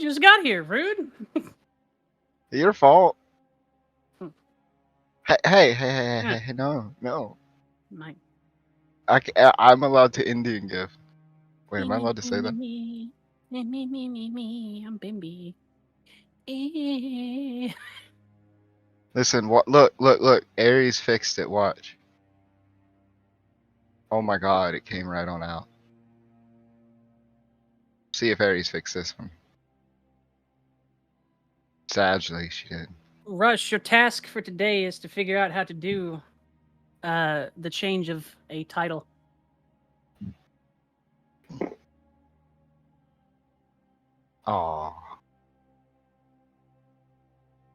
just got here, rude. Your fault. Hmm. Hey, no. My I'm allowed to Indian gift. Wait, am I allowed to say that? me. I'm Bimby. Eh. Listen, what? Look. Aries fixed it. Watch. Oh my God, it came right on out. See if Aries fixed this one. Sadly, she did. Rush, your task for today is to figure out how to do the change of a title. Aw.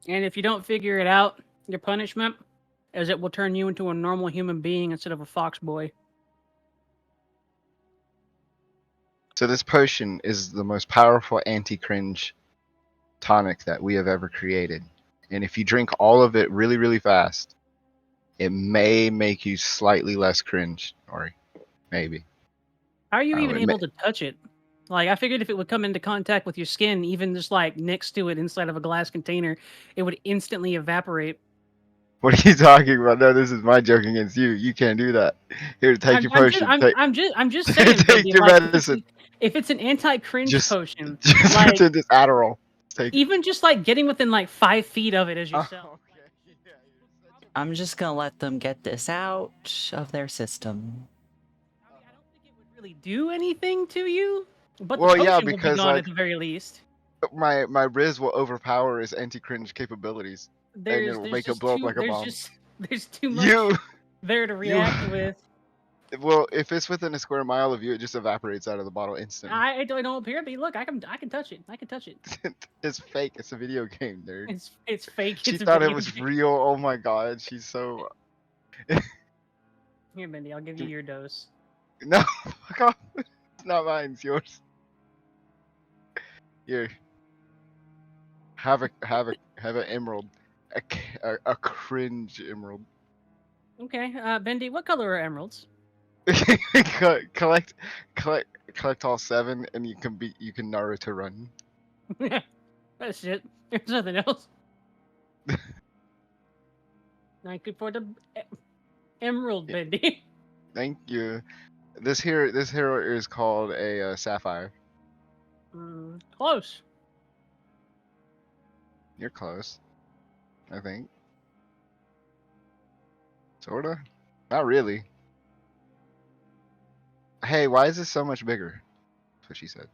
And if you don't figure it out, your punishment is it will turn you into a normal human being instead of a fox boy. So this potion is the most powerful anti-cringe tonic that we have ever created. And if you drink all of it really, really fast, it may make you slightly less cringe, or maybe. How are you I don't even know, it may- able to touch it? Like, I figured if it would come into contact with your skin, even just like next to it inside of a glass container, it would instantly evaporate. What are you talking about? No, this is my joke against you. You can't do that. Here, take your potion. I'm just saying, Take Bendy. your Like, medicine. if it's an anti-cringe Just, potion, just like pretend it's Adderall. Take it. even just like getting within like 5 feet of it as Oh, yourself. okay. Yeah, you're such a I'm just gonna let them get this out of their system. I mean, I don't think it would really do anything to you, but the Well, yeah, potion will be because gone at like the very least. my Riz will overpower his anti-cringe capabilities, and it'll make it blow up like a bomb. There's too much You, there to you. react with. Well, if it's within a square mile of you, it just evaporates out of the bottle instantly. I don't appear to be. Look, I can touch it. I can touch it. It's fake. It's a video game, nerd. It's fake. She It's a thought it video was game. real. Oh my God, she's so. Here, Mindy, I'll give you your dose. No, fuck off. It's not mine. It's yours. Here, have an emerald, a cringe emerald. Okay, Bendy, what color are emeralds? collect, collect all 7, and you can Naruto run. That's it. There's nothing else. Thank you for the emerald, Bendy. Thank you. This hero is called a sapphire. Close. You're close, I think. Sorta. Not really. Hey, why is this so much bigger? That's what she said.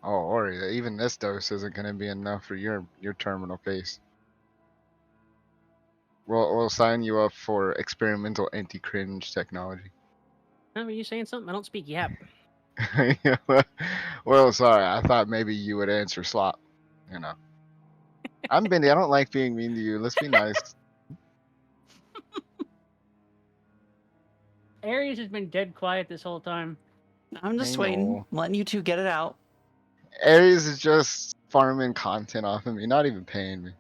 Oh, Ori, even this dose isn't gonna be enough for your terminal case. We'll sign you up for experimental anti-cringe technology. Were you saying something? I don't speak yap. Well, sorry. I thought maybe you would answer slop. You know. I'm Bendy. I don't like being mean to you. Let's be nice. Aries has been dead quiet this whole time. I'm just I waiting, know. letting you two get it out. Aries is just farming content off of me, not even paying me.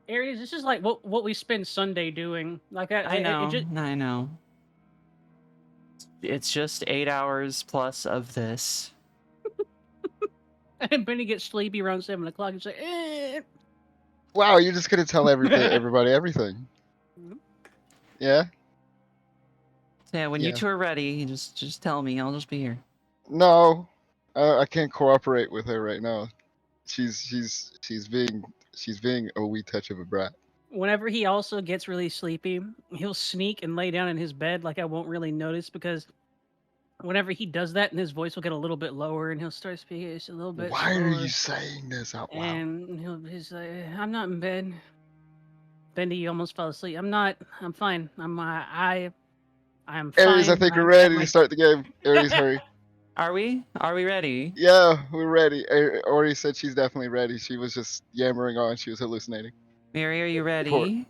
Aries, this is like what we spend Sunday doing. Like I know, It just, I know. It's just 8 hours plus of this. and Benny gets sleepy around 7 o'clock. He's like, eh. Wow, you're just gonna tell everybody everything. Mhm. Yeah. So yeah, when Yeah. you two are ready, just tell me. I'll just be here. No, I can't cooperate with her right now. She's being a wee touch of a brat. Whenever he also gets really sleepy, he'll sneak and lay down in his bed like I won't really notice because whenever he does that, and his voice will get a little bit lower, and he'll start speaking just a little bit Why slower. are you saying this out loud? And he's like, "I'm not in bed." Bendy, you almost fell asleep. I'm not. I'm fine. I'm fine. Aries, I think we're I'm at ready my. to start the game. Aries, hurry. Are we? Are we ready? Yeah, we're ready. Ori said she's definitely ready. She was just yammering on. She was hallucinating. Mary, are you ready? Poor- Yeah,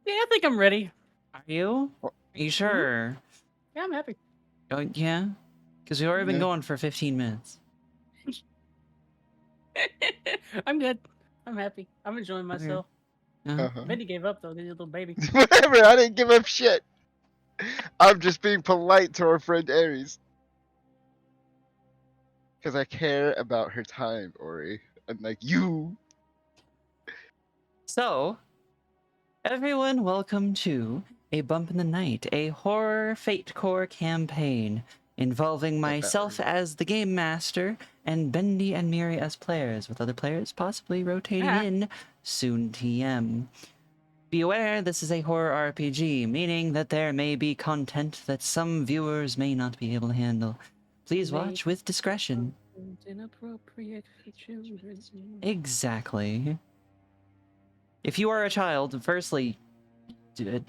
I think I'm ready. Are you? Are you sure? Yeah, I'm happy. Oh, yeah? Because we've already been Yeah. going for 15 minutes. I'm good. I'm happy. I'm enjoying Okay. myself. Uh-huh. Bendy gave up though. He's a little baby. Whatever, I didn't give up shit. I'm just being polite to our friend Aries. Because I care about her time, Ori. Unlike you. So, everyone, welcome to A Bump in the Night, a horror Fate Core campaign involving myself as the game master and Bendy and Miri as players, with other players possibly rotating in soon TM. Be aware, this is a horror RPG, meaning that there may be content that some viewers may not be able to handle. Please watch with discretion. Inappropriate for children. Exactly. If you are a child, firstly,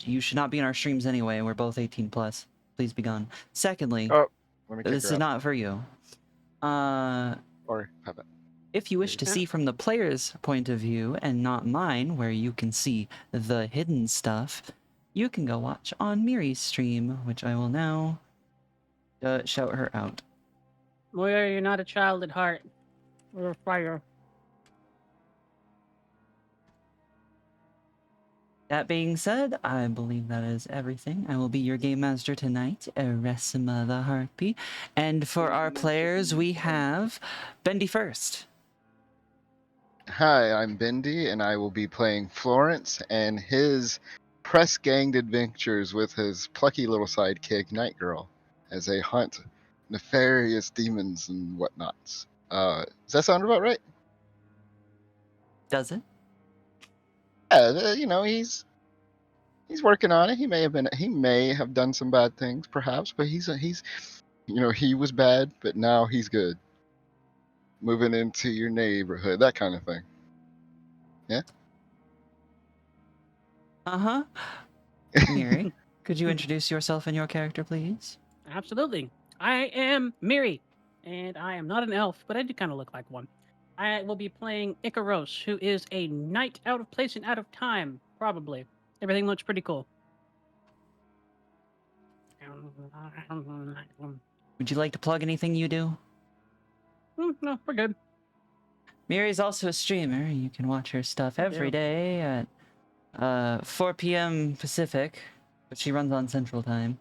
you should not be in our streams anyway. We're both 18 plus. Please be gone. Secondly, Oh, let me kick this her is out. not for you. Ori, have it. If you wish to see from the player's point of view and not mine, where you can see the hidden stuff, you can go watch on Miri's stream, which I will now shout her out. Moira, you're not a child at heart. We're a fire. That being said, I believe that is everything. I will be your game master tonight, Eresima the Harpy. And for our players, we have Bendy first. Hi, I'm Bendy, and I will be playing Florence and his press-ganged adventures with his plucky little sidekick, Night Girl, as they hunt nefarious demons and whatnots. Does that sound about right? Does it? Yeah, he's working on it. He may have done some bad things, perhaps, but he's he was bad, but now he's good. Moving into your neighborhood, that kind of thing. Yeah. Uh-huh. Miri, could you introduce yourself and your character, please? Absolutely. I am Miri, and I am not an elf, but I do kind of look like one. I will be playing Ikaros, who is a knight out of place and out of time, probably. Everything looks pretty cool. Would you like to plug anything you do? No, we're good. Miri's also a streamer. You can watch her stuff every day at 4 p.m. Pacific, but she runs on Central Time.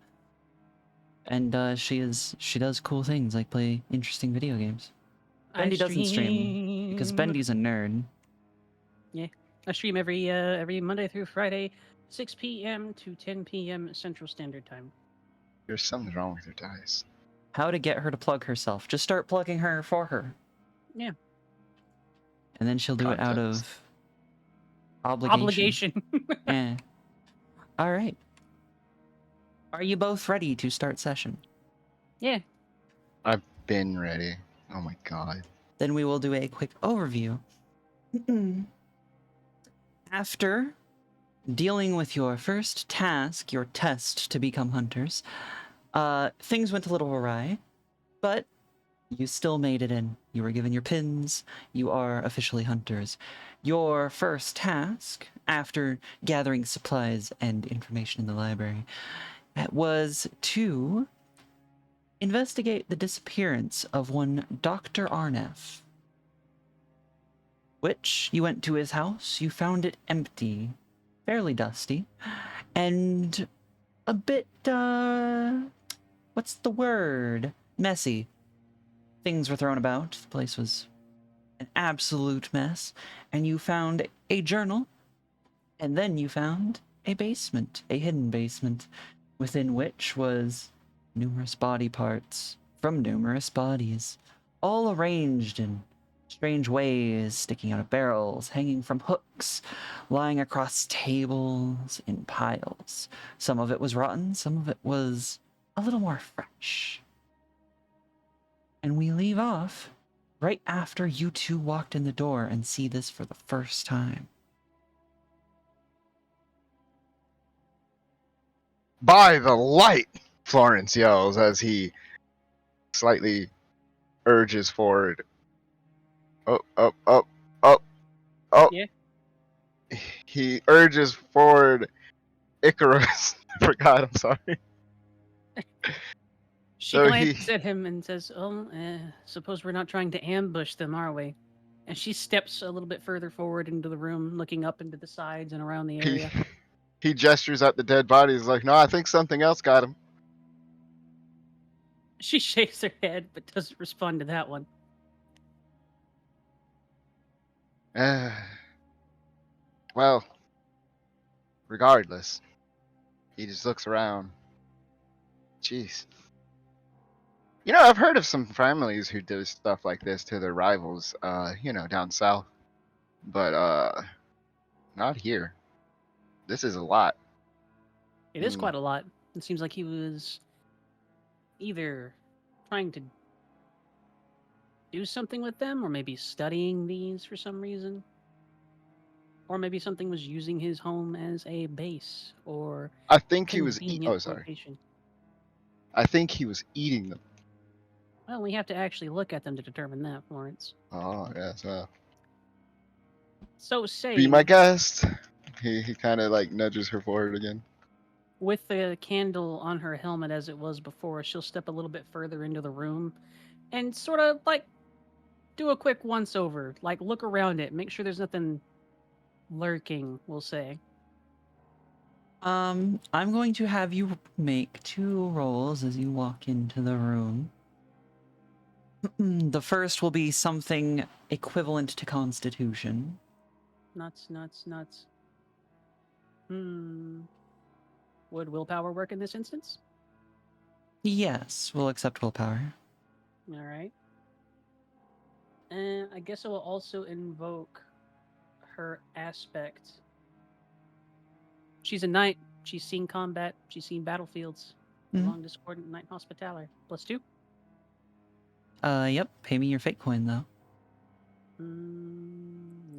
And she does cool things like play interesting video games. Bendy doesn't stream because Bendy's a nerd. Yeah, I stream every Monday through Friday, 6 p.m. to 10 p.m. Central Standard Time. There's something wrong with your dice. How to get her to plug herself. Just start plugging her for her. Yeah. And then she'll do it out Context. of Obligation. Yeah. All right. Are you both ready to start session? Yeah. I've been ready. Oh my god. Then we will do a quick overview. After dealing with your first task, your test to become hunters, things went a little awry, but you still made it in. You were given your pins. You are officially hunters. Your first task, after gathering supplies and information in the library, was to investigate the disappearance of one Dr. Arnef. Which, you went to his house, you found it empty, fairly dusty, and a bit, what's the word? Messy. Things were thrown about, the place was an absolute mess, and you found a journal, and then you found a basement, a hidden basement, within which was numerous body parts from numerous bodies, all arranged in strange ways, sticking out of barrels, hanging from hooks, lying across tables in piles. Some of it was rotten, some of it was a little more fresh. And we leave off right after you two walked in the door and see this for the first time. By the light! Florence yells as he slightly urges forward. Up. Yeah. He urges forward Icarus. I forgot, I'm sorry. She So glances at him and says, suppose we're not trying to ambush them, are we? And she steps a little bit further forward into the room, looking up into the sides and around the area. He gestures at the dead bodies like, no, I think something else got him. She shakes her head, but doesn't respond to that one. Uh, well, regardless, he just looks around. Jeez. You know, I've heard of some families who do stuff like this to their rivals, down south. But, not here. This is a lot. It is Hmm. quite a lot. It seems like he was either trying to do something with them, or maybe studying these for some reason. Or maybe something was using his home as a base or I think he was convenient oh, sorry. location. I think he was eating them. Well, we have to actually look at them to determine that, Florence. Oh, yes. So Be my saying, guest. He kind of like nudges her forward again. with the candle on her helmet as it was before, she'll step a little bit further into the room and sort of like do a quick once over, like look around it, make sure there's nothing lurking, we'll say. I'm going to have you make 2 rolls as you walk into the room. The first will be something equivalent to Constitution. Nuts, nuts, nuts. Would willpower work in this instance? Yes, we'll accept willpower. All right. And I guess it will also invoke her aspect. She's a knight. She's seen combat. She's seen battlefields. Mhm. Long discordant knight hospitaller. +2. Yep. Pay me your fate coin, though.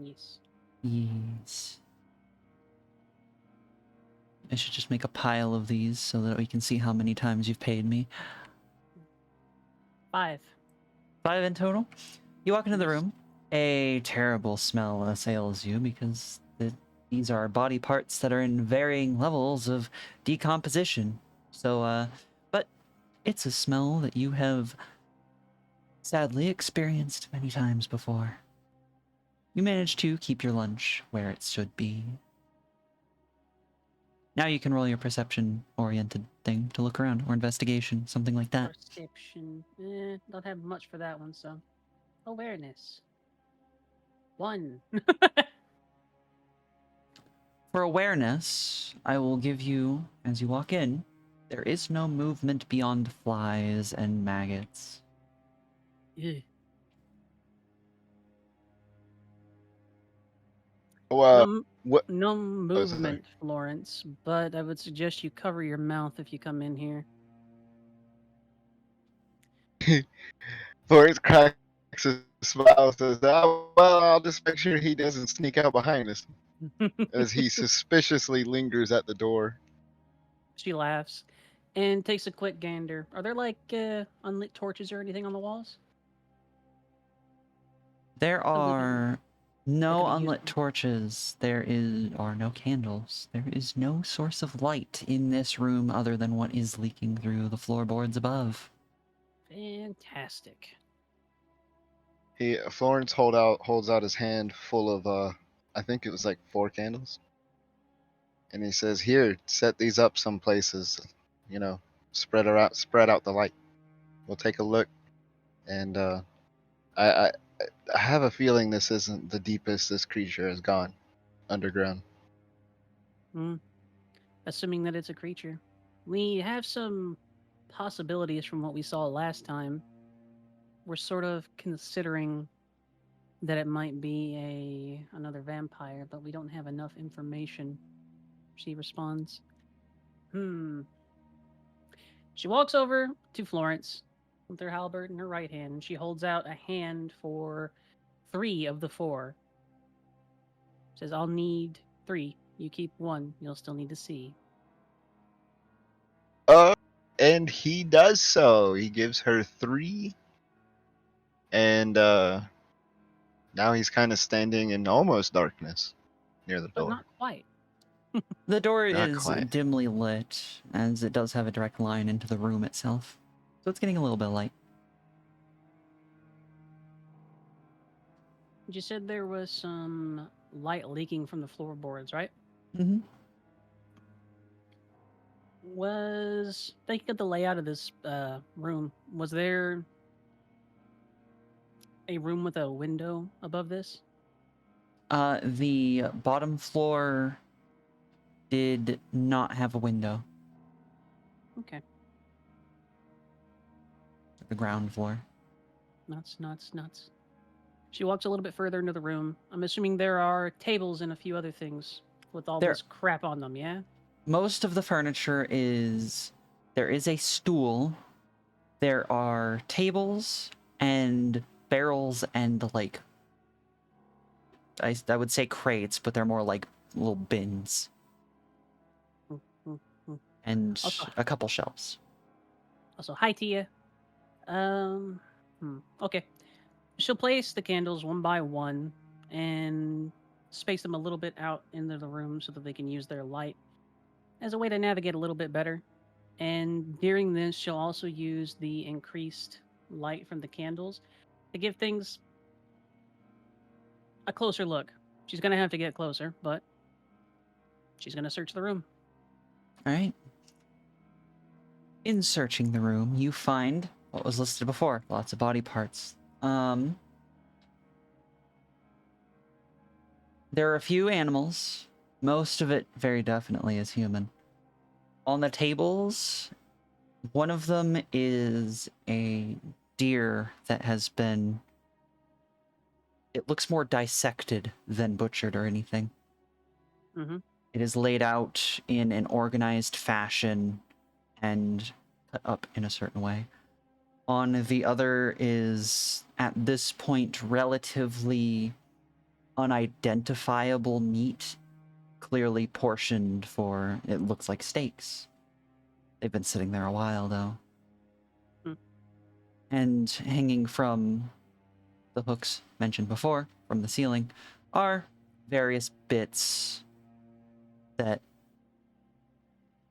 Yes. Yes. I should just make a pile of these so that we can see how many times you've paid me. 5. 5 in total. You walk into the Yes. room. A terrible smell assails you because these are body parts that are in varying levels of decomposition. So, but it's a smell that you have sadly experienced many times before. You manage to keep your lunch where it should be. Now you can roll your perception-oriented thing to look around, or investigation, something like that. Perception. Don't have much for that one, so. Awareness. 1. For awareness, I will give you, as you walk in, there is no movement beyond flies and maggots. Ugh. Well, No, what? no Oh, sorry. movement, Florence, but I would suggest you cover your mouth if you come in here. Florence cracks a smile and says, well, I'll just make sure he doesn't sneak out behind us as he suspiciously lingers at the door. She laughs and takes a quick gander. Are there like unlit torches or anything on the walls? There Something are that no could be unlit useful. torches. There are no candles. There is no source of light in this room other than what is leaking through the floorboards above. Fantastic. Florence holds out his hand full of I think it was like 4 candles. And he says, "Here, set these up some places, spread out the light. We'll take a look." And I have a feeling this isn't the deepest this creature has gone underground. Assuming that it's a creature. We have some possibilities from what we saw last time. We're sort of considering that it might be another vampire, but we don't have enough information. She responds, She walks over to Florence with her halberd in her right hand, and she holds out a hand for 3 of the 4. Says, I'll need 3. You keep 1. You'll still need to see. And he does so. He gives her 3. And now he's kind of standing in almost darkness near the But door. not quite. The door Not is quite. dimly lit, as it does have a direct line into the room itself. So it's getting a little bit of light. You said there was some light leaking from the floorboards, right? Mm-hmm. Thinking of the layout of this room, was there a room with a window above this? The bottom floor did not have a window. Okay. The ground floor. Nuts, nuts, nuts. She walks a little bit further into the room. I'm assuming there are tables and a few other things with all There- this crap on them, yeah? Most of the furniture is... There is a stool. There are tables and barrels and, like... I would say crates, but they're more like little bins. Mm, mm, mm. And Also- a couple shelves. Also, hi to you. Okay. She'll place the candles one by one and space them a little bit out into the room so that they can use their light as a way to navigate a little bit better. And during this, she'll also use the increased light from the candles to give things a closer look. She's going to have to get closer, but she's going to search the room. All right. In searching the room, you find what was listed before. Lots of body parts. There are a few animals. Most of it very definitely is human. On the tables, one of them is a deer that has been... It looks more dissected than butchered or anything. Mm-hmm. It is laid out in an organized fashion and cut up in a certain way. On the other is, at this point, relatively unidentifiable meat, clearly portioned for, it looks like steaks. They've been sitting there a while, though. Hmm. And hanging from the hooks mentioned before, from the ceiling, are various bits that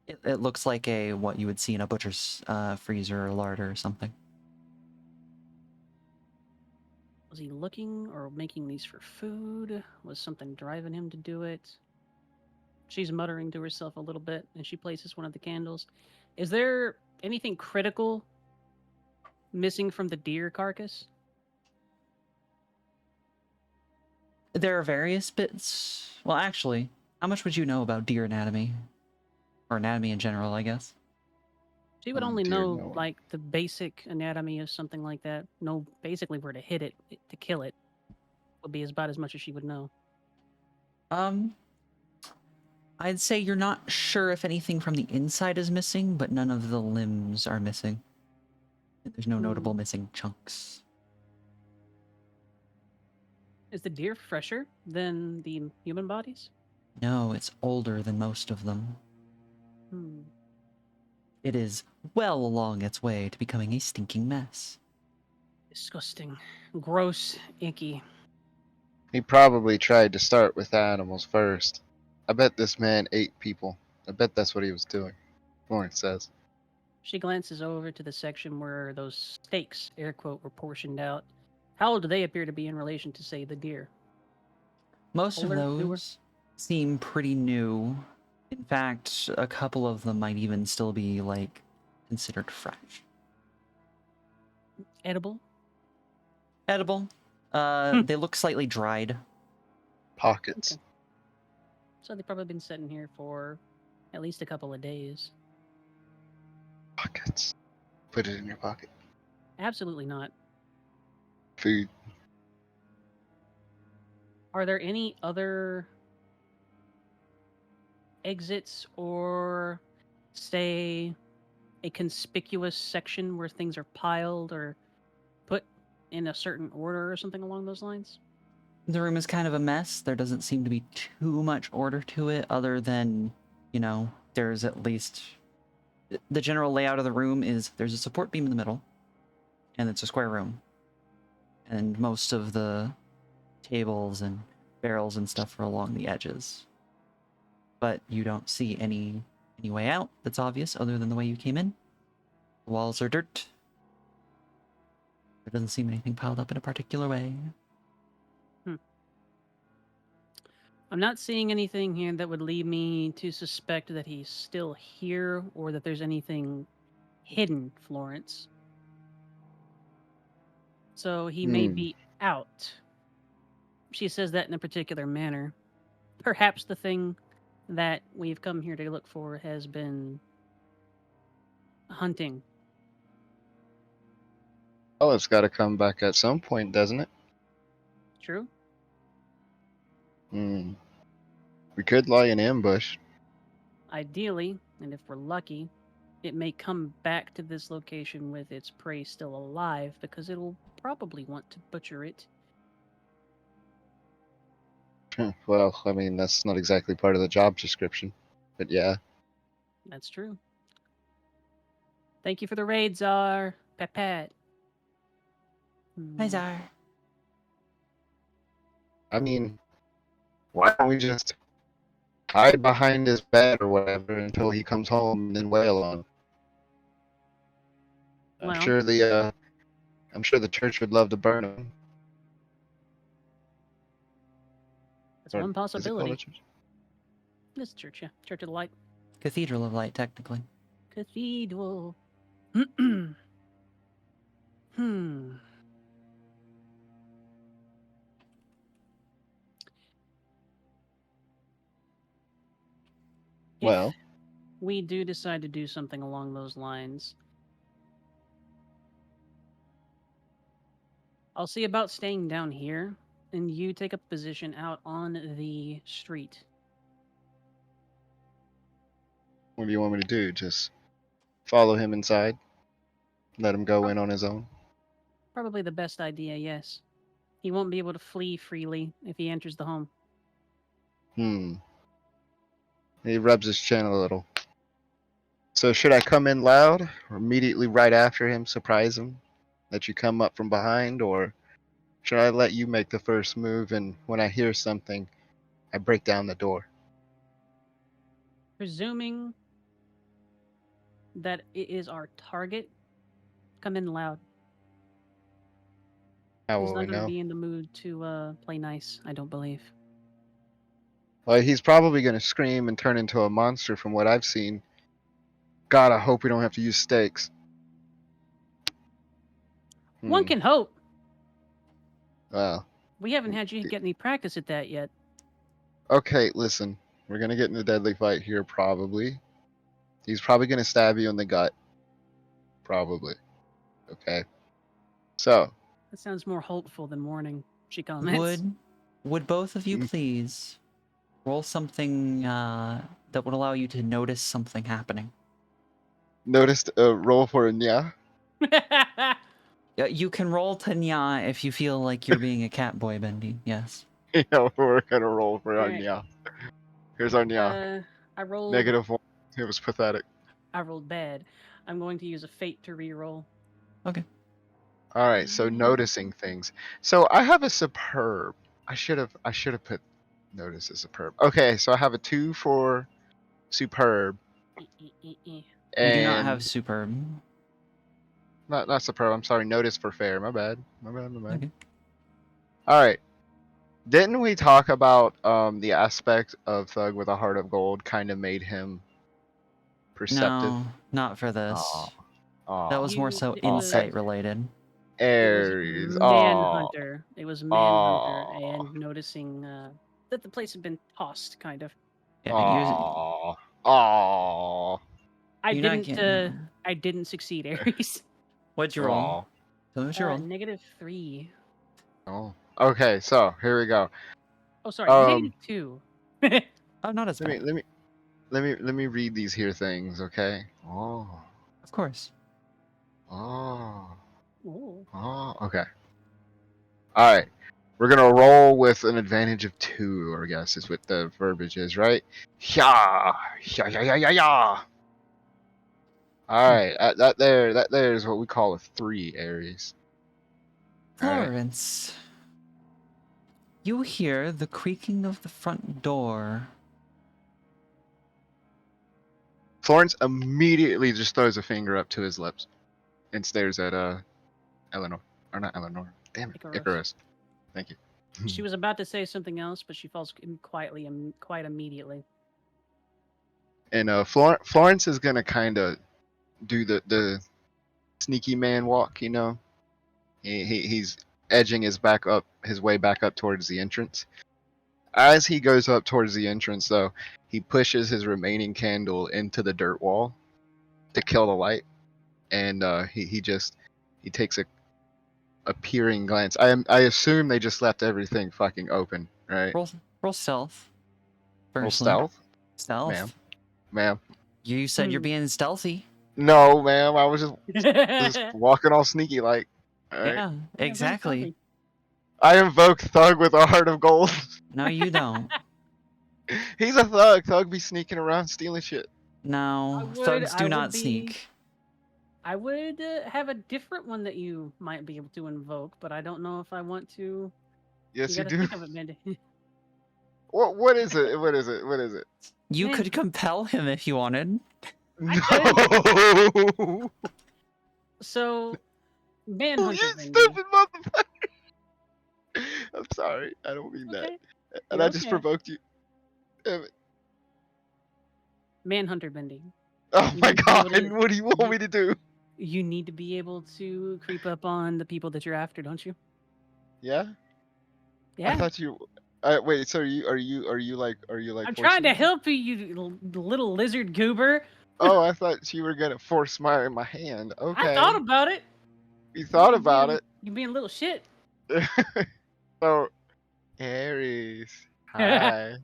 it looks like what you would see in a butcher's freezer or larder or something. Was he looking or making these for food? Was something driving him to do it? She's muttering to herself a little bit and she places one of the candles. Is there anything critical missing from the deer carcass? There are various bits. Well, actually, how much would you know about deer anatomy? Or anatomy in general, I guess. She would Oh, only dear, know no. like the basic anatomy of something like that. Know basically where to hit it to kill it. Would be about as much as she would know. I'd say you're not sure if anything from the inside is missing, but none of the limbs are missing. There's no notable missing chunks. Is the deer fresher than the human bodies? No, it's older than most of them. Hmm. It is well along its way to becoming a stinking mess. Disgusting. Gross. Icky. He probably tried to start with animals first. I bet this man ate people. I bet that's what he was doing. Lawrence says. She glances over to the section where those steaks, air quote, were portioned out. How old do they appear to be in relation to, say, the deer? Most of Older, newer? those seem pretty new. In fact, a couple of them might even still be, like, considered fresh. Edible? Edible. Hmm. They look slightly dried. Pockets. Okay. So they've probably been sitting here for at least a couple of days. Pockets. Put it in your pocket. Absolutely not. Food. Are there any other exits or, say, a conspicuous section where things are piled or put in a certain order or something along those lines? The room is kind of a mess. There doesn't seem to be too much order to it, other than, there's at least... The general layout of the room is there's a support beam in the middle, and it's a square room. And most of the tables and barrels and stuff are along the edges. But you don't see any way out that's obvious other than the way you came in. The walls are dirt. There doesn't seem anything piled up in a particular way. I'm not seeing anything here that would lead me to suspect that he's still here or that there's anything hidden, Florence. So he may Hmm. be out. she says that in a particular manner. Perhaps the thing that we've come here to look for has been hunting. Well, it's got to come back at some point, doesn't it? True? Hmm. We could lie in ambush. Ideally, and if we're lucky, it may come back to this location with its prey still alive because it'll probably want to butcher it. Well, I mean, that's not exactly part of the job description. But yeah. That's true. Thank you for the raid, Czar. Pat pat. Hi, Hmm. Zar. I mean, why don't we just hide behind his bed or whatever until he comes home and then wail on him? Well, I'm sure the church would love to burn him. that's Or one is it called possibility. a church? This church, yeah. Church of the Light. Cathedral of Light, technically. Cathedral. Hmm. If Well, we do decide to do something along those lines, I'll see about staying down here, and you take up a position out on the street. what do you want me to do? Just follow him inside? Let him go in on his own? Probably the best idea, yes. He won't be able to flee freely if he enters the home. Hmm. He rubs his chin a little. So should I come in loud or immediately right after him, surprise him? Let you come up from behind, or should I let you make the first move and when I hear something, I break down the door? Presuming that it is our target, come in loud. How He's will not we going to know? be in the mood to play nice, I don't believe. Well, he's probably going to scream and turn into a monster from what I've seen. God, I hope we don't have to use stakes. One Hmm. can hope. Well, We haven't had you get any practice at that yet. okay, listen. We're going to get in a deadly fight here, probably. He's probably going to stab you in the gut. Probably. Okay. So, That sounds more hopeful than warning, she comments. Would both of you Mm. please roll something that would allow you to notice something happening? noticed a roll for a nya. Yeah, you can roll to nya if you feel like you're being a cat boy, Bendy. Yes. Yeah, we're going to roll for our Alright. nya. Here's our nya. I rolled -1. It was pathetic. bad. I'm going to use a fate to reroll. Okay. All right, so noticing things. So I have a superb. I should have put notice as superb. Okay, so I have a 2 for superb You do not have and superb. not superb. I'm sorry, notice for fair. My bad. My bad. My bad. Okay. All right. Didn't we talk about the aspect of Thug with a Heart of Gold kind of made him perceptive? No, not for Aw. this. That Aw. was more You so it was insight related. Aries. Aw. Manhunter. It was Manhunter Aw. and noticing that the place had been tossed, kind of. Yeah, Aw. Aw. I you're not didn't getting that. I didn't succeed, Aries. What'd you roll? Aw. Tell me what you rolled. -3. Oh. Okay, so here we go. Oh, sorry, Um, -2. Oh, not as let me bad. let me let me read these here things, okay? Oh. Of course. Oh. Ooh. Oh. Okay. All right. We're gonna roll with an advantage of 2, I guess is what the verbiage is, right? Yeah. Yeah. Yeah. Yeah. Yeah. Yeah. All right. That there is what we call a 3, Aries. All right. Florence, you hear the creaking of the front door. Florence immediately just throws a finger up to his lips and stares at Eleanor, or not Eleanor. Damn it, Icarus. Icarus. Thank you. She was about to say something else, but she falls quietly quite immediately. And Florence is gonna kind of do the sneaky man walk, you know. He's edging his way back up towards the entrance. As he goes up towards the entrance, though, he pushes his remaining candle into the dirt wall to kill the light, and he takes a peering glance. I assume they just left everything fucking open, right? Roll stealth. Roll Firstly. stealth, Stealth. ma'am. You said you're being stealthy. No, ma'am. I was just walking all sneaky like. All right. Yeah, exactly. I invoke Thug with a heart of gold. No, you don't. He's a thug. Thug be sneaking around stealing shit. No, thugs do not sneak. I would have a different one that you might be able to invoke, but I don't know if I want to. Yes, you gotta do. think of it, Mandy. What is it? What is it? What is it? You Man. could compel him if you wanted. No. So, You Manhunter. Mandy. stupid motherfucker. I'm sorry. I don't mean that. Okay. And You're I just okay. provoked you. Damn it. Manhunter Bendy. Oh You my need to be able god. to- What do you want me to do? You need to be able to creep up on the people that you're after, don't you? Yeah? Yeah. I thought you. Wait. So are you like? I'm trying forcing to me? help you, you little lizard goober. Oh, I thought you were gonna force my hand. Okay. I thought about it. You thought You about being- it. You being a little shit. So, Aries. Hi.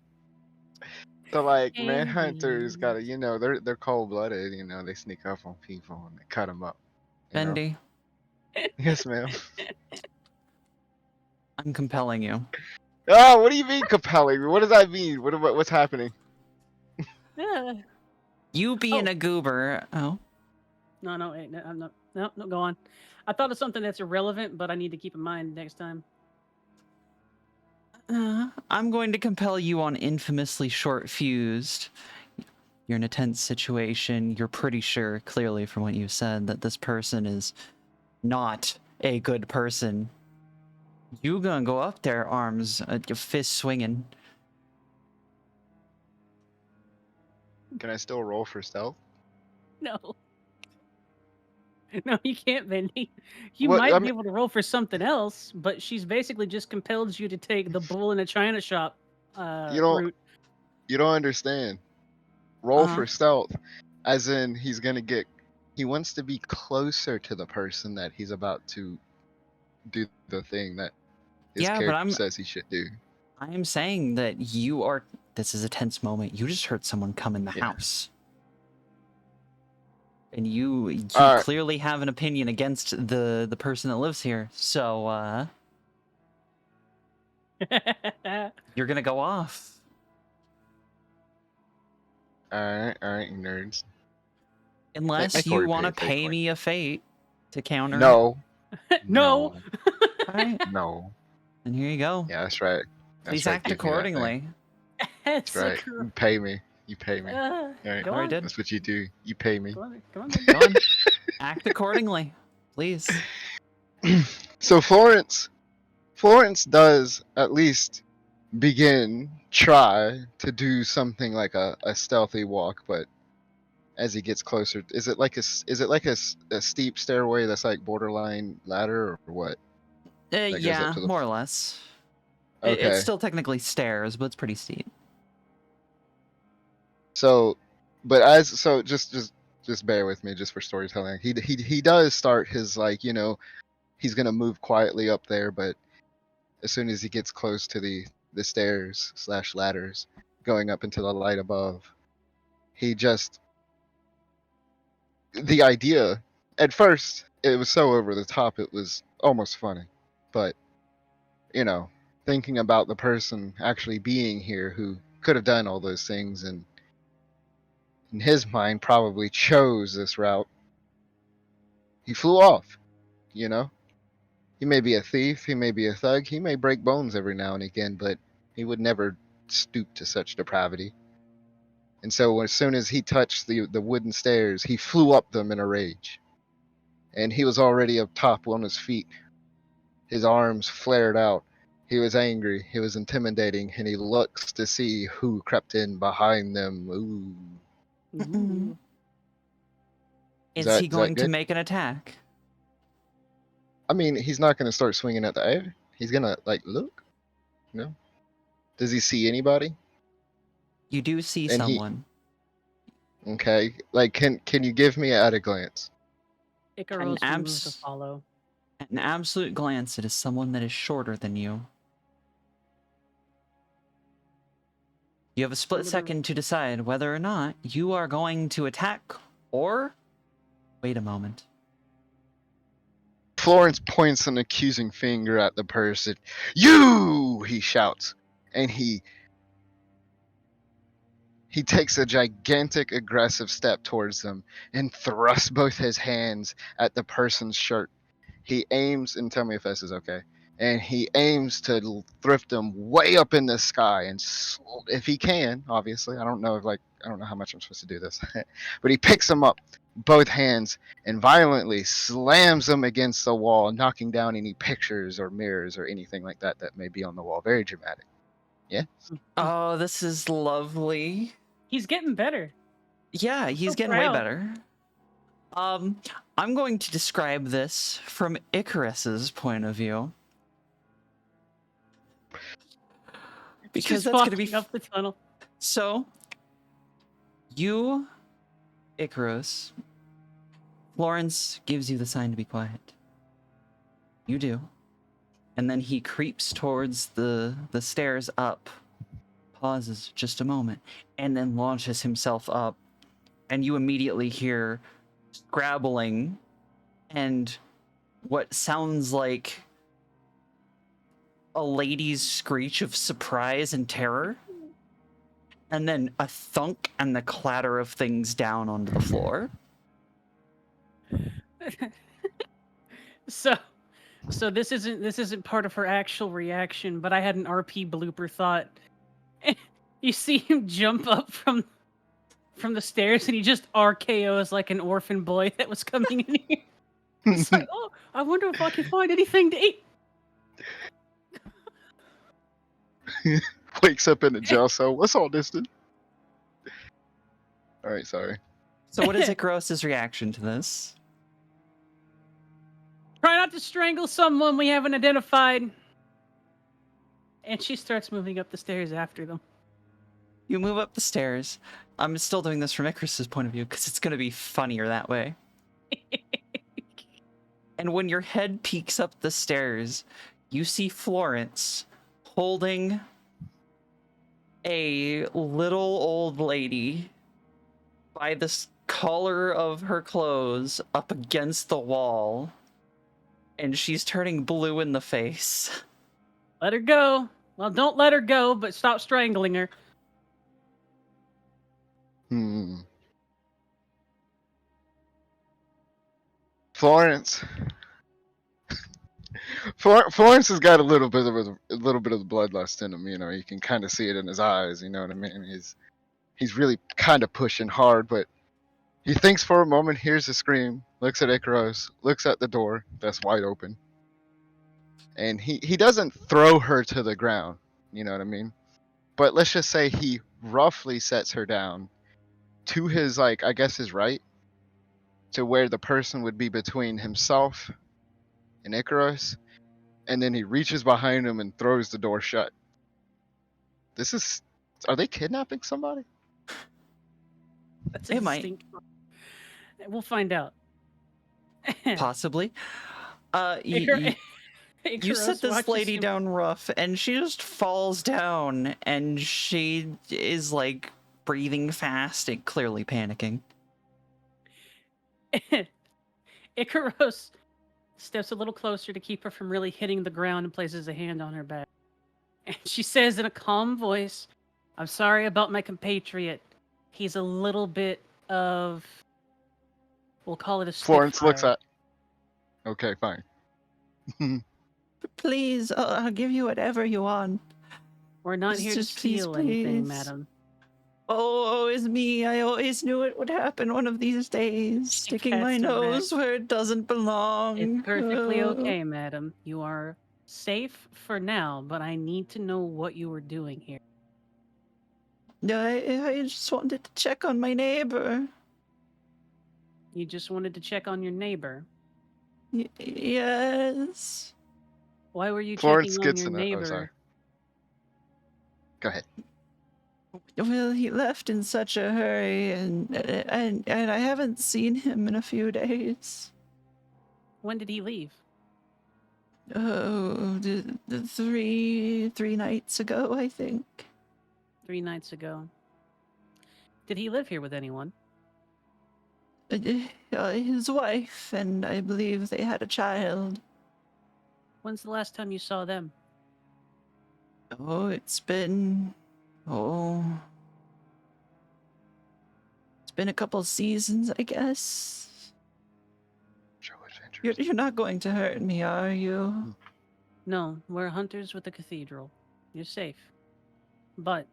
So like manhunters gotta, they're cold blooded. They sneak up on people and they cut them up. you know? Bendy, Yes, ma'am. I'm compelling you. Oh, what do you mean compelling? What does that mean? What's happening? Yeah. You being Oh. a goober. Oh. No, wait, no, I'm not. No, go on. I thought of something that's irrelevant, but I need to keep in mind next time. I'm going to compel you on infamously short fused. You're in a tense situation. You're pretty sure, clearly from what you said, that this person is not a good person. You gonna go up there, arms, your fist swinging. Can I still roll for stealth? No. No, you can't, Bendy. You What- might I be mean- able to roll for something else, but she's basically just compelled you to take the bull in a china shop You don't- route. You don't understand. Roll Uh-huh. for stealth, as in he wants to be closer to the person that he's about to do the thing that his Yeah, but character says he should do. I am saying that you are. This is a tense moment. You just heard someone come in the Yeah. house. And you Alright. clearly have an opinion against the person that lives here. So, you're gonna go off. Alright, you nerds. Unless make you Corey want to pay pay for it. me a fate to counter. No. No. Alright, No. and here you go. Yeah, that's right. That's Please right, act give me that thing. accordingly. That's That's right. You pay me. You pay me. Alright. Go Already on. did. That's what you do. You pay me. Come on, Go Bendy. on. Act accordingly, please. So Florence does at least try to do something like a stealthy walk, but as he gets closer, is it like a steep stairway that's like borderline ladder or what? goes up Yeah, to the more or less. Okay. It's still technically stairs, but it's pretty steep. So, just bear with me, just for storytelling. He does start his he's gonna move quietly up there, but as soon as he gets close to the stairs / ladders going up into the light above, the idea at first it was so over the top it was almost funny, but thinking about the person actually being here who could have done all those things and in his mind probably chose this route, he flew off. He may be a thief, he may be a thug, he may break bones every now and again, but he would never stoop to such depravity. And so as soon as he touched the wooden stairs, he flew up them in a rage. And he was already up top on his feet. His arms flared out. He was angry, he was intimidating, and he looks to see who crept in behind them. Ooh. Ooh. Is that- he is that going to good? make an attack? I mean, he's not gonna start swinging at the air. He's gonna like look. You know? Does he see anybody? You do see And he someone. okay. Like, can you give me at a glance? Icaros will move to follow. At an absolute glance, it is someone that is shorter than you. You have a split second to decide whether or not you are going to attack or wait a moment. Florence points an accusing finger at the person. You! He shouts, and he takes a gigantic aggressive step towards them and thrusts both his hands at the person's shirt. He aims, and tell me if this is okay. And he aims to thrift him way up in the sky, and if he can, obviously, I don't know how much I'm supposed to do this, but he picks him up, both hands, and violently slams him against the wall, knocking down any pictures or mirrors or anything like that that may be on the wall. Very dramatic. Yeah. Oh, this is lovely. He's getting better. Yeah, he's So getting way proud. better. I'm going to describe this from Icarus's point of view. Because Just that's going to be walking up the tunnel. So, you, Icarus, Florence gives you the sign to be quiet. You do. And then he creeps towards the stairs up, pauses just a moment, and then launches himself up. And you immediately hear scrabbling and what sounds like a lady's screech of surprise and terror. And then a thunk and the clatter of things down onto the floor. So this isn't part of her actual reaction, but I had an RP blooper thought. You see him jump up from the stairs and he just RKOs like an orphan boy that was coming in here. It's like, oh, I wonder if I can find anything to eat. Wakes up in a jail cell. What's all this? All right, sorry. So what is Icarus's reaction to this? Try not to strangle someone we haven't identified. And she starts moving up the stairs after them. You move up the stairs. I'm still doing this from Icarus's point of view because it's going to be funnier that way. And when your head peeks up the stairs, you see Florence holding a little old lady by the collar of her clothes up against the wall, and she's turning blue in the face. Let her go. Well, don't let her go, but stop strangling her. Florence. Florence has got a little bit of the bloodlust in him. You know, you can kind of see it in his eyes. You know what I mean? He's really kind of pushing hard, but he thinks for a moment, hears a scream, looks at Icarus, looks at the door that's wide open, and he doesn't throw her to the ground. You know what I mean? But let's just say he roughly sets her down to his, like, I guess his right, to where the person would be between himself and Icarus, and then he reaches behind him and throws the door shut. Are they kidnapping somebody? That's It might. We'll find out. Possibly. Icarus You set this watches lady him- down rough, and she just falls down, and she is, like, breathing fast and clearly panicking. Icarus steps a little closer to keep her from really hitting the ground and places a hand on her back. And she says in a calm voice, "I'm sorry about my compatriot. He's a little bit of, we'll call it a Florence looks spitfire." at. Okay, fine. Please, I'll give you whatever you want. We're not Just- here to just please, steal anything, please. madam. Oh, it's me. I always knew it would happen one of these days. Sticking my pats her back. nose where it doesn't belong. It's perfectly okay, madam. You are safe for now, but I need to know what you were doing here. I just wanted to check on my neighbor. You just wanted to check on your neighbor. Yes. Why were you Florence checking on gets your in it. Oh, sorry. neighbor? Go ahead. Well, he left in such a hurry, and I haven't seen him in a few days. When did he leave? Oh, three nights ago, I think. 3 nights ago. Did he live here with anyone? His wife, and I believe they had a child. When's the last time you saw them? Oh, it's been a couple seasons, I guess. Show You're adventures. you're not going to hurt me, are you? No, we're hunters with the cathedral. You're safe. But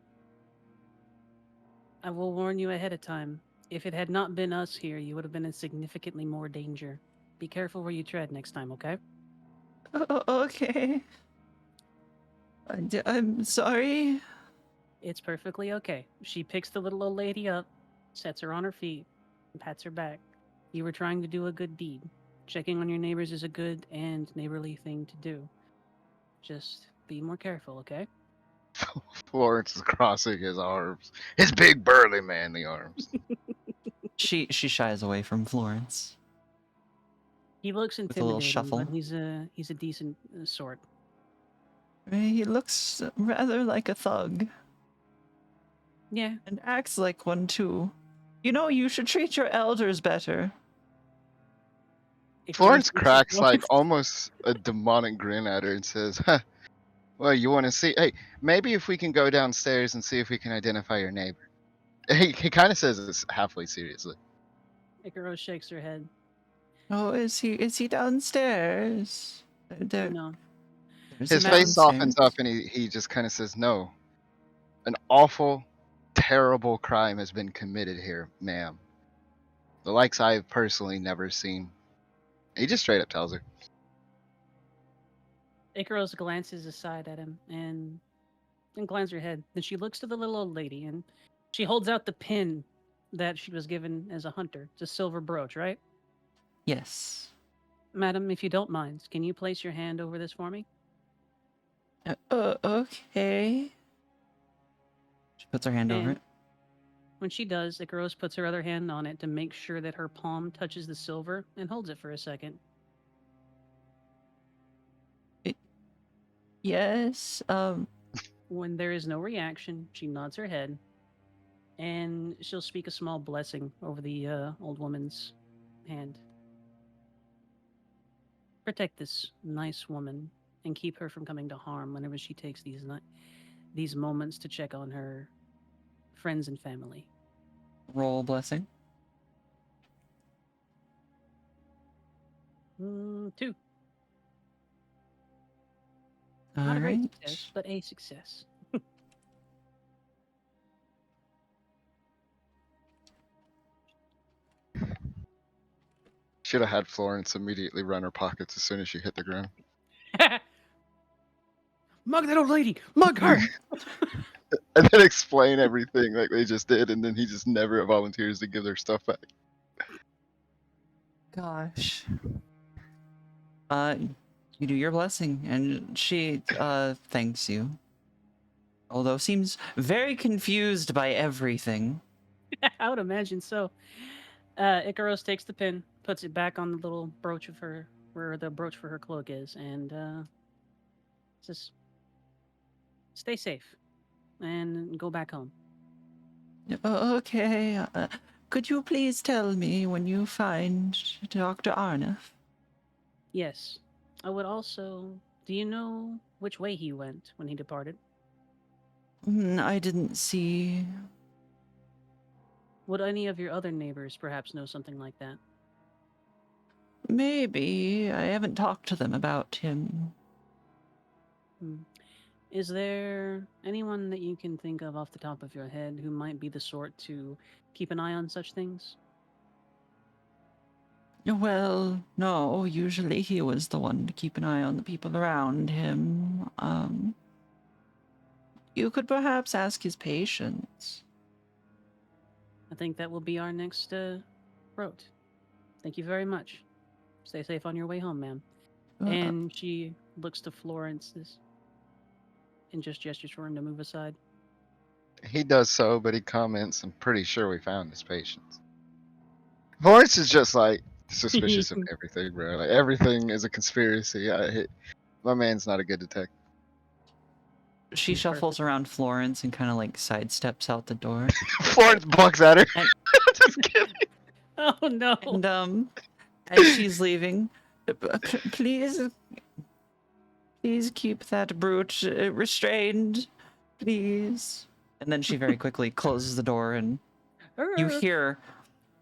I will warn you ahead of time. If it had not been us here, you would have been in significantly more danger. Be careful where you tread next time, okay? Okay. I'm sorry. It's perfectly okay. She picks the little old lady up, sets her on her feet, and pats her back. You were trying to do a good deed. Checking on your neighbors is a good and neighborly thing to do. Just be more careful, okay? Florence is crossing his arms. His big burly manly arms. She shies away from Florence He looks with a little intimidating, but shuffle. he's a decent sort. He looks rather like a thug Yeah, and acts like one too. You know, you should treat your elders better. Florence looks at cracks like Florence. almost a demonic grin at her and says, "Huh, well, you want to see? Hey, maybe if we can go downstairs and see if we can identify your neighbor." He kind of says this halfway seriously. Ikaros shakes her head. Oh, is he downstairs? No. There's a His face downstairs. softens up and he just kind of says, "No, an awful, terrible crime has been committed here, ma'am. The likes I've personally never seen." He just straight up tells her. Ikaros glances aside at him and inclines her head. Then she looks to the little old lady and she holds out the pin that she was given as a hunter. It's a silver brooch, right? Yes. Madam, if you don't mind, can you place your hand over this for me? Okay. She puts her hand over And it. when she does, Ikaros puts her other hand on it to make sure that her palm touches the silver and holds it for a second. Yes. When there is no reaction, she nods her head and she'll speak a small blessing over the old woman's hand. Protect this nice woman and keep her from coming to harm whenever she takes these moments to check on her friends and family. Roll blessing. 2. All Not a great right. success, but a success. Should have had Florence immediately run her pockets as soon as she hit the ground. Mug that old lady! Mug her! And then explain everything like they just did, and then he just never volunteers to give their stuff back. Gosh. You do your blessing, and she thanks you. Although seems very confused by everything. I would imagine so. Ikaros takes the pin, puts it back on the little brooch of her, where the brooch for her cloak is, and says, "Stay safe, and go back home." Okay. Could you please tell me when you find Dr. Arnef? Yes. I would also. Do you know which way he went when he departed? I didn't see. Would any of your other neighbors perhaps know something like that? Maybe. I haven't talked to them about him. Hmm. Is there anyone that you can think of off the top of your head who might be the sort to keep an eye on such things? Well, no. Usually he was the one to keep an eye on the people around him. You could perhaps ask his patients. I think that will be our next road. Thank you very much. Stay safe on your way home, ma'am. Uh, And she looks to Florence and just gestures for him to move aside. He does so, but he comments, "I'm pretty sure we found his patients." Lawrence is just like suspicious of everything, bro. Like everything is a conspiracy. My man's not a good detective. she shuffles around Florence and kind of like sidesteps out the door. Florence bucks at her. And- Just kidding. Oh no! And as she's leaving, please keep that brute restrained, please. And then she very quickly closes the door, and you hear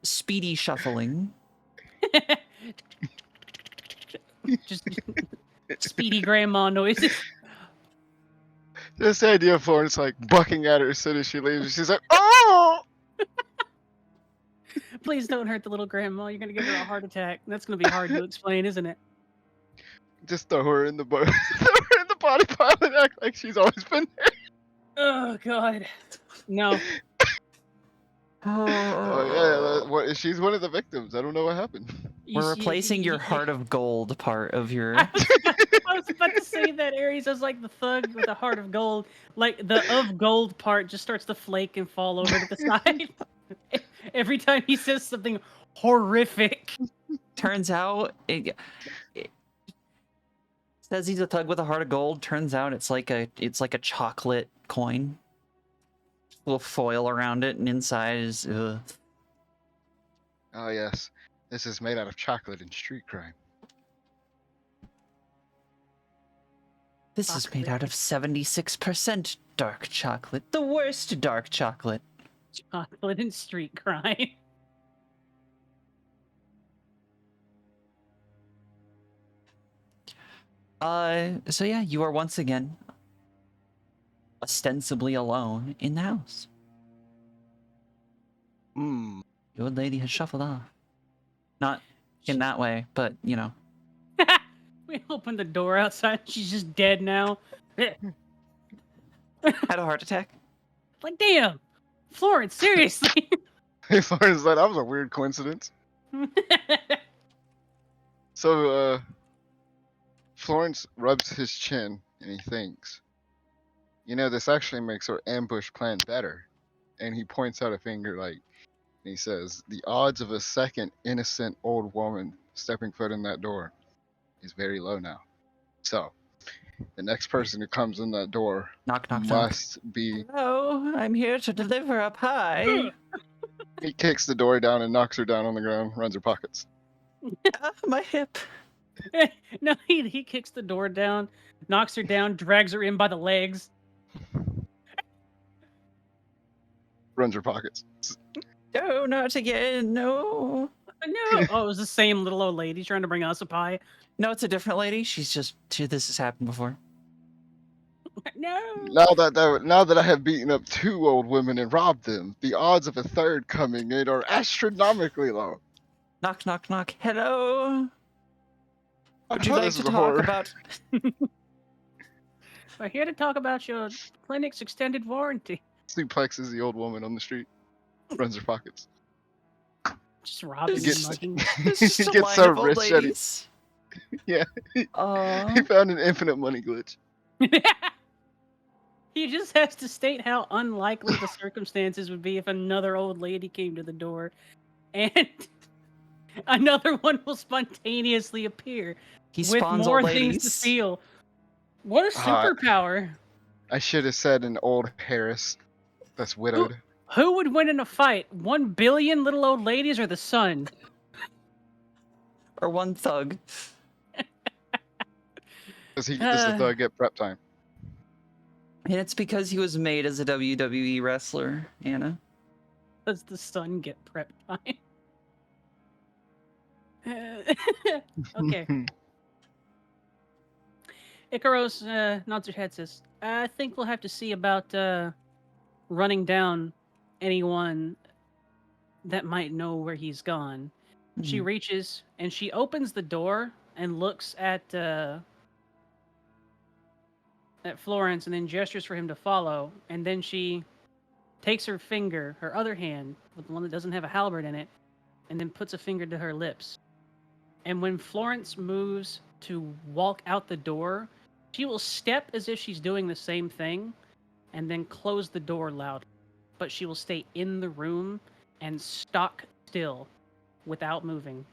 speedy shuffling. Just speedy grandma noises. Just the idea of Florence like bucking at her as soon as she leaves. She's like, "Oh!" Please don't hurt the little grandma. You're gonna give her a heart attack. That's gonna be hard to explain, isn't it? Just throw her in the throw her in the body pile and act like she's always been there. Oh god. No. Oh yeah, she's one of the victims. I don't know what happened. We're replacing your heart of gold part of your. I was about to say that Ares is like the thug with a heart of gold. Like the of gold part just starts to flake and fall over to the side. Every time he says something horrific. Turns out it says he's a thug with a heart of gold. Turns out it's like a chocolate coin. A little foil around it, and inside is Oh yes, this is made out of chocolate and street crime. this is made out of 76% dark chocolate. The worst dark chocolate. Chocolate and street crime. So yeah, you are once again ostensibly alone in the house. Hmm. The old lady has shuffled off. Not in that way, but you know. We open the door outside. She's just dead now. Had a heart attack. Like, damn. Florence, seriously. Florence, that was a weird coincidence. So, Florence rubs his chin and he thinks, you know, this actually makes our ambush plan better. And he points out a finger, like, and he says, the odds of a second innocent old woman stepping foot in that door is very low now. So, the next person who comes in that door Knock, knock, knock. must be. Hello, I'm here to deliver a pie. He kicks the door down and knocks her down on the ground, runs her pockets. My hip. No, he kicks the door down, knocks her down, drags her in by the legs. Runs her pockets. No, not again. No. No. Oh, it was the same little old lady trying to bring us a pie. No, it's a different lady. This has happened before. No. Now that I have beaten up 2 old women and robbed them, the odds of a third coming in are astronomically low. Knock, knock, knock. Hello. Would you Oh, like this to is a talk horror. about? We're here to talk about your clinic's extended warranty. Suplexes the old woman on the street, runs her pockets. Just robbing and Gets- mugging. It's just He a gets line so of old rich that he- ladies. Yeah. Aw. He found an infinite money glitch. He just has to state how unlikely the circumstances would be if another old lady came to the door and another one will spontaneously appear He with spawns more old things to ladies. steal. What a superpower. I should have said an old Harris that's widowed. Who would win in a fight? 1 billion little old ladies or the sun? Or one thug. Does the thug get prep time? And it's because he was made as a WWE wrestler, Anna. Does the sun get prep time? Okay. Ikaros nods her head, says, I think we'll have to see about running down anyone that might know where he's gone. She Mhm. reaches and she opens the door and looks at Florence and then gestures for him to follow. And then she takes her finger, her other hand, with the one that doesn't have a halberd in it, and then puts a finger to her lips. And when Florence moves to walk out the door, she will step as if she's doing the same thing and then close the door loud. But she will stay in the room and stock still without moving.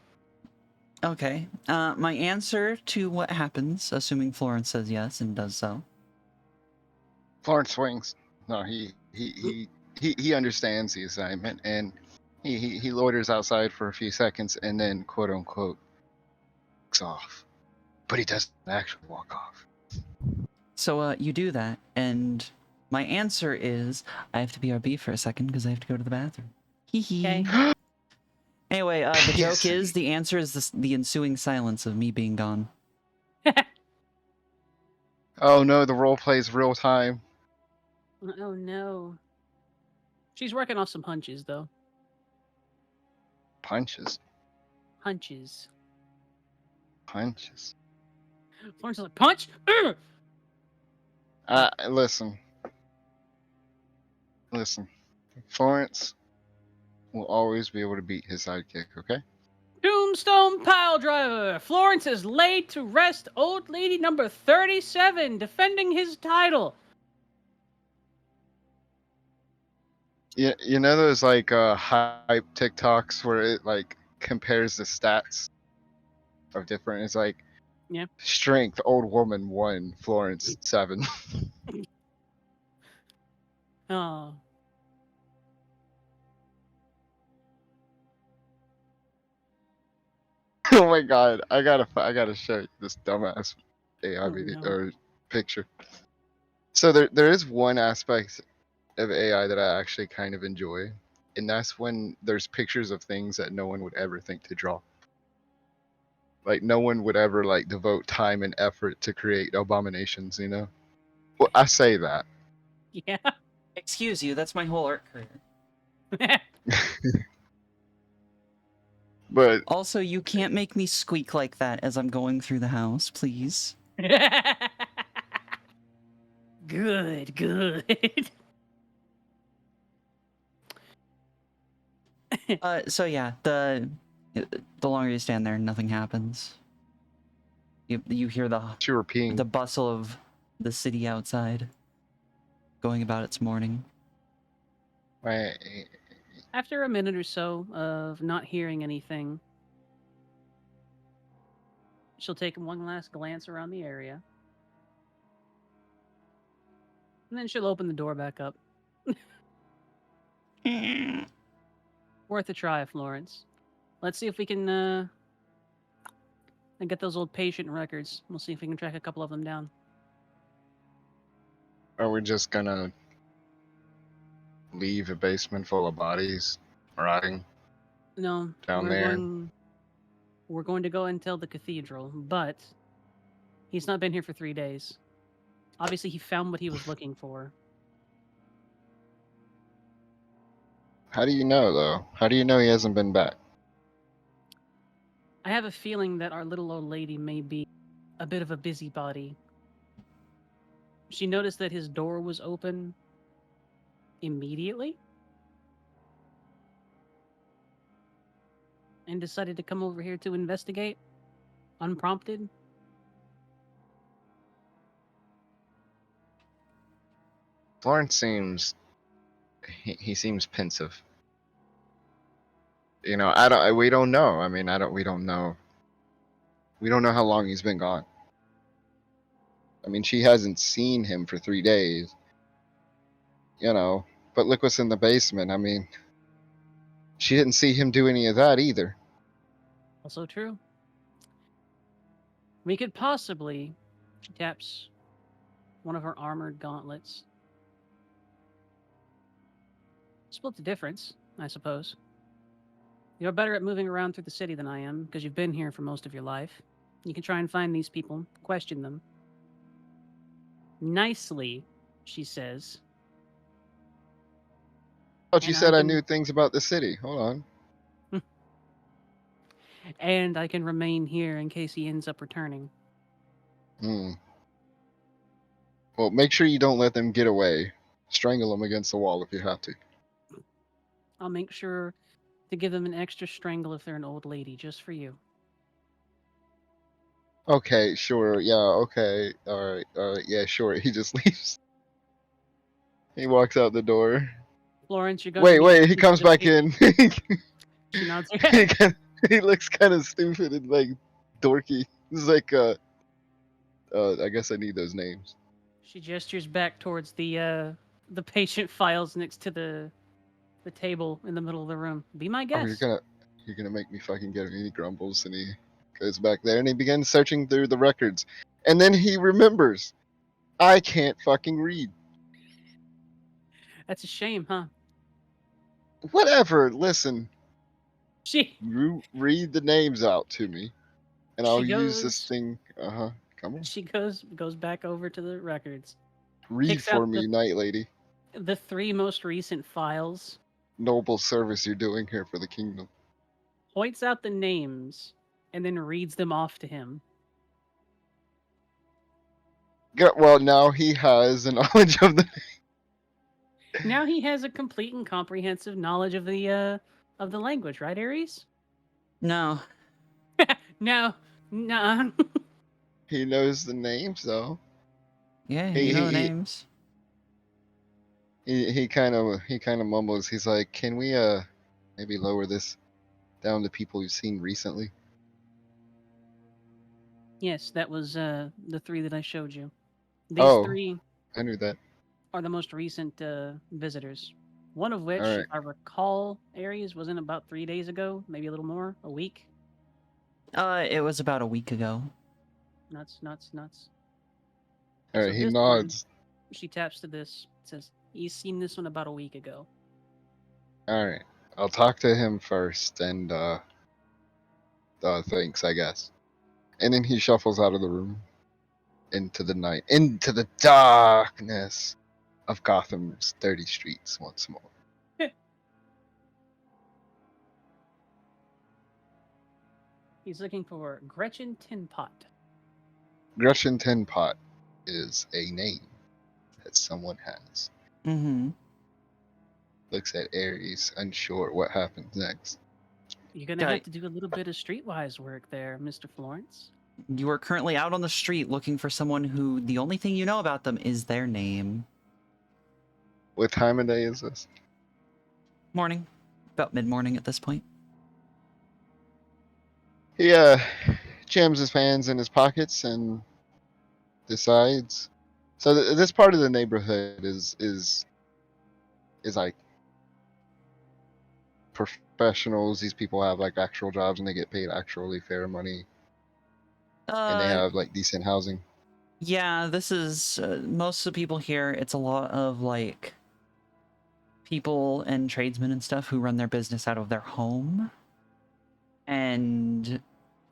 Okay. My answer to what happens, assuming Florence says yes and does so. Florence swings. No, he understands the assignment, and he loiters outside for a few seconds, and then quote unquote walks off. But he doesn't actually walk off. So you do that, and my answer is I have to BRB for a second because I have to go to the bathroom. Hee hee. Okay. Anyway, the joke Pissing. is the answer is the ensuing silence of me being gone. Oh no, the role plays real time. Oh no. She's working off some hunches, though. Punches. Hunches. Punches. Florence is like, punch! Ugh! Listen. Listen. Florence will always be able to beat his sidekick, okay? Tombstone pile driver. Florence is laid to rest. Old lady number 37 defending his title. Yeah, you know those like hype TikToks where it like compares the stats of different. It's like, Yeah. strength, old woman 1, Florence 7. Oh. Oh my god, I gotta show you this dumbass AI Oh, video no. or picture. So there is one aspect of AI that I actually kind of enjoy, and that's when there's pictures of things that no one would ever think to draw. Like no one would ever like devote time and effort to create abominations, you know? Well, I say that. Yeah. Excuse you, that's my whole art career. But Also, you can't make me squeak like that as I'm going through the house, please. Good, good. So yeah, the longer you stand there, nothing happens. You hear the you were peeing. bustle of the city outside going about its morning. After a minute or so of not hearing anything, she'll take one last glance around the area. And then she'll open the door back up. Worth a try, Florence. Let's see if we can get those old patient records. We'll see if we can track a couple of them down. Are we just gonna leave a basement full of bodies rotting No, down we're there? we're going to go and tell the cathedral, but he's not been here for 3 days. Obviously, he found what he was looking for. How do you know though? How do you know he hasn't been back? I have a feeling that our little old lady may be a bit of a busybody. She noticed that his door was open immediately and decided to come over here to investigate unprompted. Florence seems he seems pensive. You know, we don't know. I mean, we don't know. We don't know how long he's been gone. I mean, she hasn't seen him for 3 days. You know, but look what's in the basement. I mean, she didn't see him do any of that either. Also true. We could possibly. She taps one of her armored gauntlets. Split the difference, I suppose. You're better at moving around through the city than I am, because you've been here for most of your life. You can try and find these people, question them. Nicely, she says. But you And said I can- knew things about the city. Hold on. And I can remain here in case he ends up returning. Well, make sure you don't let them get away. Strangle them against the wall if you have to. I'll make sure to give them an extra strangle if they're an old lady, just for you. Okay, sure. Yeah, okay. All right. Yeah, sure. He just leaves. He walks out the door. Florence, you're going to Wait, need to wait. He comes back investigate. in. She nods her he, head. he looks kind of stupid and like dorky. This is like I guess I need those names. She gestures back towards the patient files next to the table in the middle of the room. Be my Oh, guest. you're gonna make me fucking get him. He grumbles and he goes back there and he begins searching through the records. And then he remembers, I can't fucking read. That's a shame, huh? Whatever. Listen, She you read the names out to me, and she I'll use this goes thing. Come on, she goes back over to the records. read Picks out for me, night lady. the three most recent files, Noble service you're doing here for the kingdom. points out the names, and then reads them off to him. Well, now he has a knowledge of the. Now he has a complete and comprehensive knowledge of the language, right, Ares? No. No, nah. He knows the names though. Yeah, He you know the he names. he kind of mumbles. He's like, "Can we maybe lower this down to people we've seen recently?" Yes, that was the three that I showed you. These Oh, three I knew that. are the most recent visitors. One of which, All if right. I recall, Aries was in about 3 days ago, maybe a little more, a week. It was about a week ago. Nuts, nuts, nuts. All So right. He this one, nods. she taps to this. Says, "He's seen this one about a week ago." All right. I'll talk to him first, and thanks, I guess. And then he shuffles out of the room into the night, into the darkness of Gotham's dirty streets once more. He's looking for Gretchen Tinpot. Gretchen Tinpot is a name that someone has. Mm-hmm. Looks at Ares, unsure what happens next. You're gonna have to do a little bit of streetwise work there, Mr. Florence. You are currently out on the street looking for someone who the only thing you know about them is their name. What time of day is this? Morning. About mid-morning at this point. He jams his hands in his pockets and decides. So this part of the neighborhood is like professionals. These people have like actual jobs and they get paid actually fair money, and they have like decent housing. Yeah, this is most of the people here. It's a lot of like people and tradesmen and stuff who run their business out of their home, and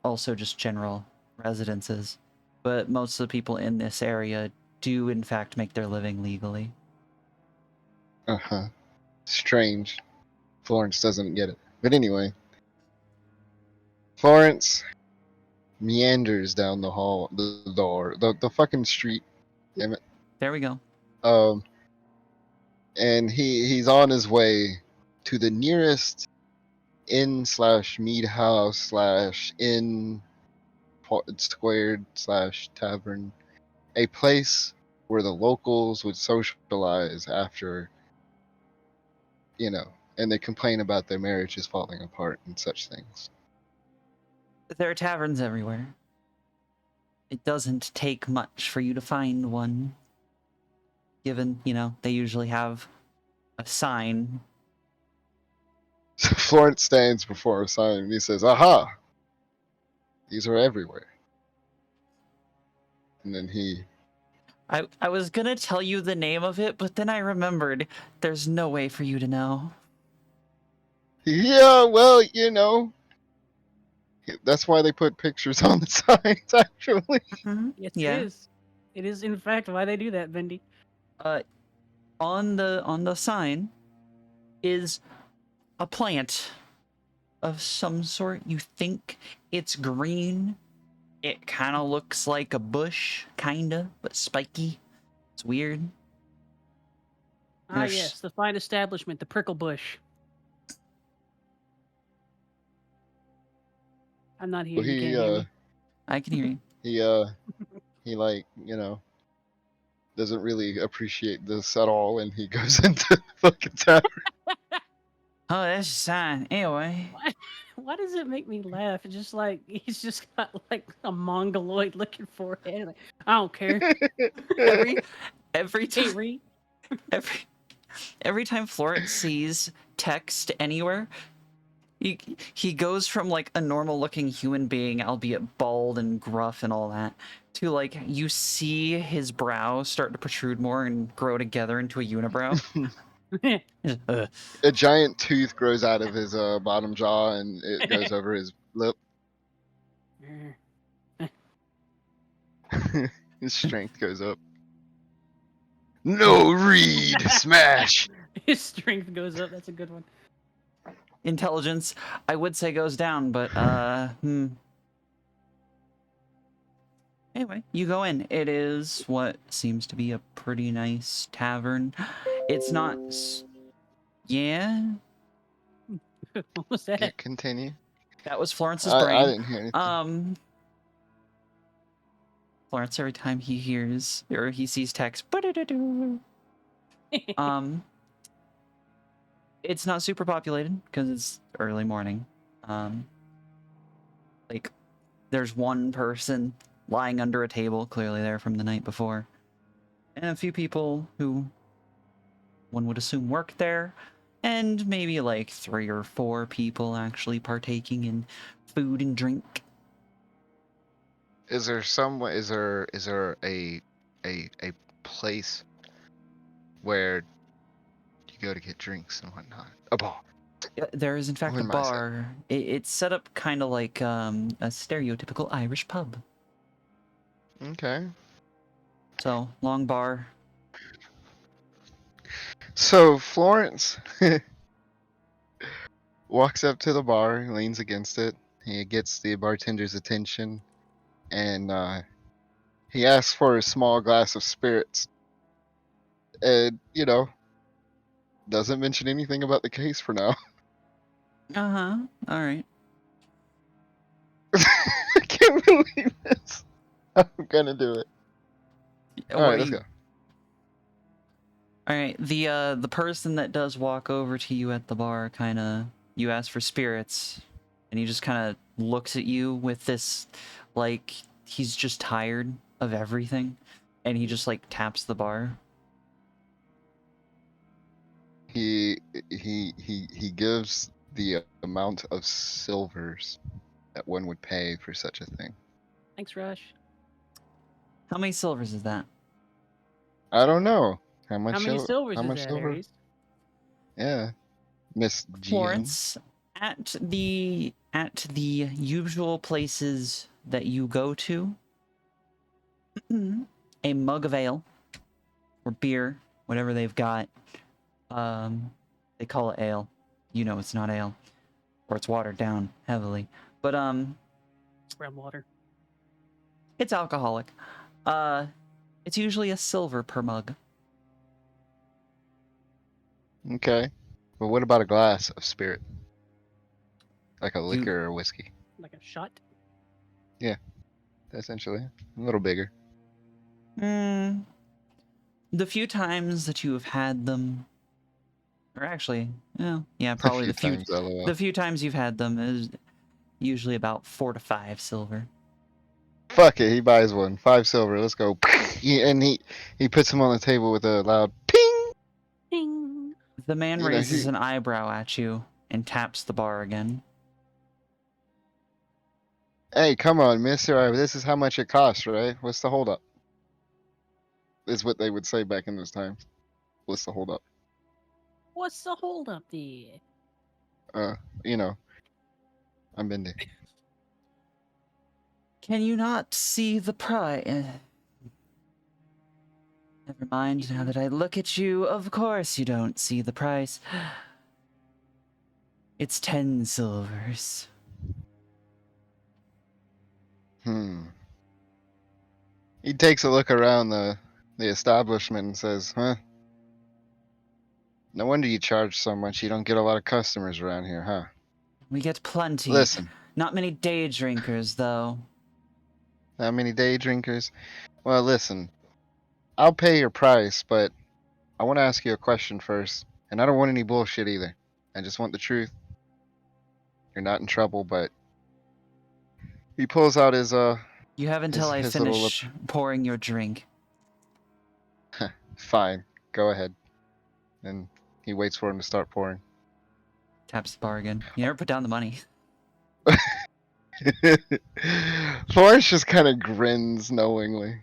also just general residences. But most of the people in this area do, in fact, make their living legally. Strange. Florence doesn't get it. But anyway, Florence meanders down the hall, the fucking street. Damn it. There we go. And he's on his way to the nearest inn slash mead house slash inn squared slash tavern, a place where the locals would socialize after, and they complain about their marriages falling apart and such things. There are taverns everywhere. It doesn't take much for you to find one. Given, they usually have a sign. So Florence stands before a sign and he says, "Aha! These are everywhere." And then he... I was gonna tell you the name of it, but then I remembered there's no way for you to know. Yeah, well, that's why they put pictures on the signs, actually. Yes, Yeah. it is. It is, in fact, why they do that, Bendy. On the sign is a plant of some sort. You think it's green. It kind of looks like a bush, kinda, but spiky. It's weird. Ah, There's- yes, the fine establishment, the Prickle Bush. I'm not here. Well, You can't hear me. I can hear you. he like, doesn't really appreciate this at all, and he goes into the fucking tavern. Oh, that's a sign. Anyway, Why does it make me laugh? It's just like he's just got like a mongoloid looking forehead. Like, I don't care. every Hey, time Ree. every every time Florence sees text anywhere, he goes from like a normal looking human being, albeit bald and gruff and all that, to like you see his brow start to protrude more and grow together into a unibrow. Just, A giant tooth grows out of his bottom jaw, and it goes over his lip. His strength goes up. No, read, smash. His strength goes up. That's a good one. Intelligence, I would say, goes down, but Anyway, you go in. It is what seems to be a pretty nice tavern. It's not. Yeah, What was Yeah, that? continue. that was Florence's I brain. didn't hear anything. Florence, every time he hears or he sees text, "Ba-da-da-doo," it's not super populated because it's early morning. Like, there's one person lying under a table, clearly there from the night before, and a few people who one would assume work there, and maybe like 3 or 4 people actually partaking in food and drink. Is there a place where you go to get drinks and whatnot? A bar. There is in fact What a am I saying? bar. It's set up kind of like a stereotypical Irish pub. Okay. So long bar. So Florence walks up to the bar, leans against it. He gets the bartender's attention, and he asks for a small glass of spirits. And doesn't mention anything about the case for now. All right. I can't believe this. I'm gonna do it. All right, let's go. All right. The person that does walk over to you at the bar, kind of, you ask for spirits, and he just kind of looks at you with this, like he's just tired of everything, and he just like taps the bar. He gives the amount of silvers that one would pay for such a thing. Thanks, Rush. How many silvers is that? I don't know how much. How many silvers How is much that, silver? Aries? Yeah, Miss GM. Florence, at the usual places that you go to, a mug of ale or beer, whatever they've got. They call it ale. You know it's not ale, or it's watered down heavily. But Brown water. it's alcoholic. It's usually a silver per mug. Okay, but what about a glass of spirit, like a liquor or whiskey? Like a shot. Essentially, a little bigger. The few times that you have had them, or actually, yeah, probably the few times, LOL. the few times you've had them is usually about 4 to 5 silver. Fuck it, he buys one. 5 silver. Let's go. And he puts them on the table with a loud ping. Ding. The man You know, raises he- an eyebrow at you and taps the bar again. Hey, come on, mister. This is how much it costs, right? What's the holdup? Is what they would say back in those times. What's the holdup? What's the holdup there? I'm Bendy. Can you not see the price? Never mind, now that I look at you, of course you don't see the price. It's 10 silvers. He takes a look around the establishment and says, "Huh? No wonder you charge so much. You don't get a lot of customers around here, huh?" We get plenty. Listen, Not many day drinkers, though. How many day drinkers? Well, listen, I'll pay your price, but I want to ask you a question first, and I don't want any bullshit either. I just want the truth. You're not in trouble, but he pulls out his You have until I his little finish pouring your drink. fine. Go ahead. And he waits for him to start pouring. Taps the bar again. You never put down the money. Florence just kind of grins knowingly.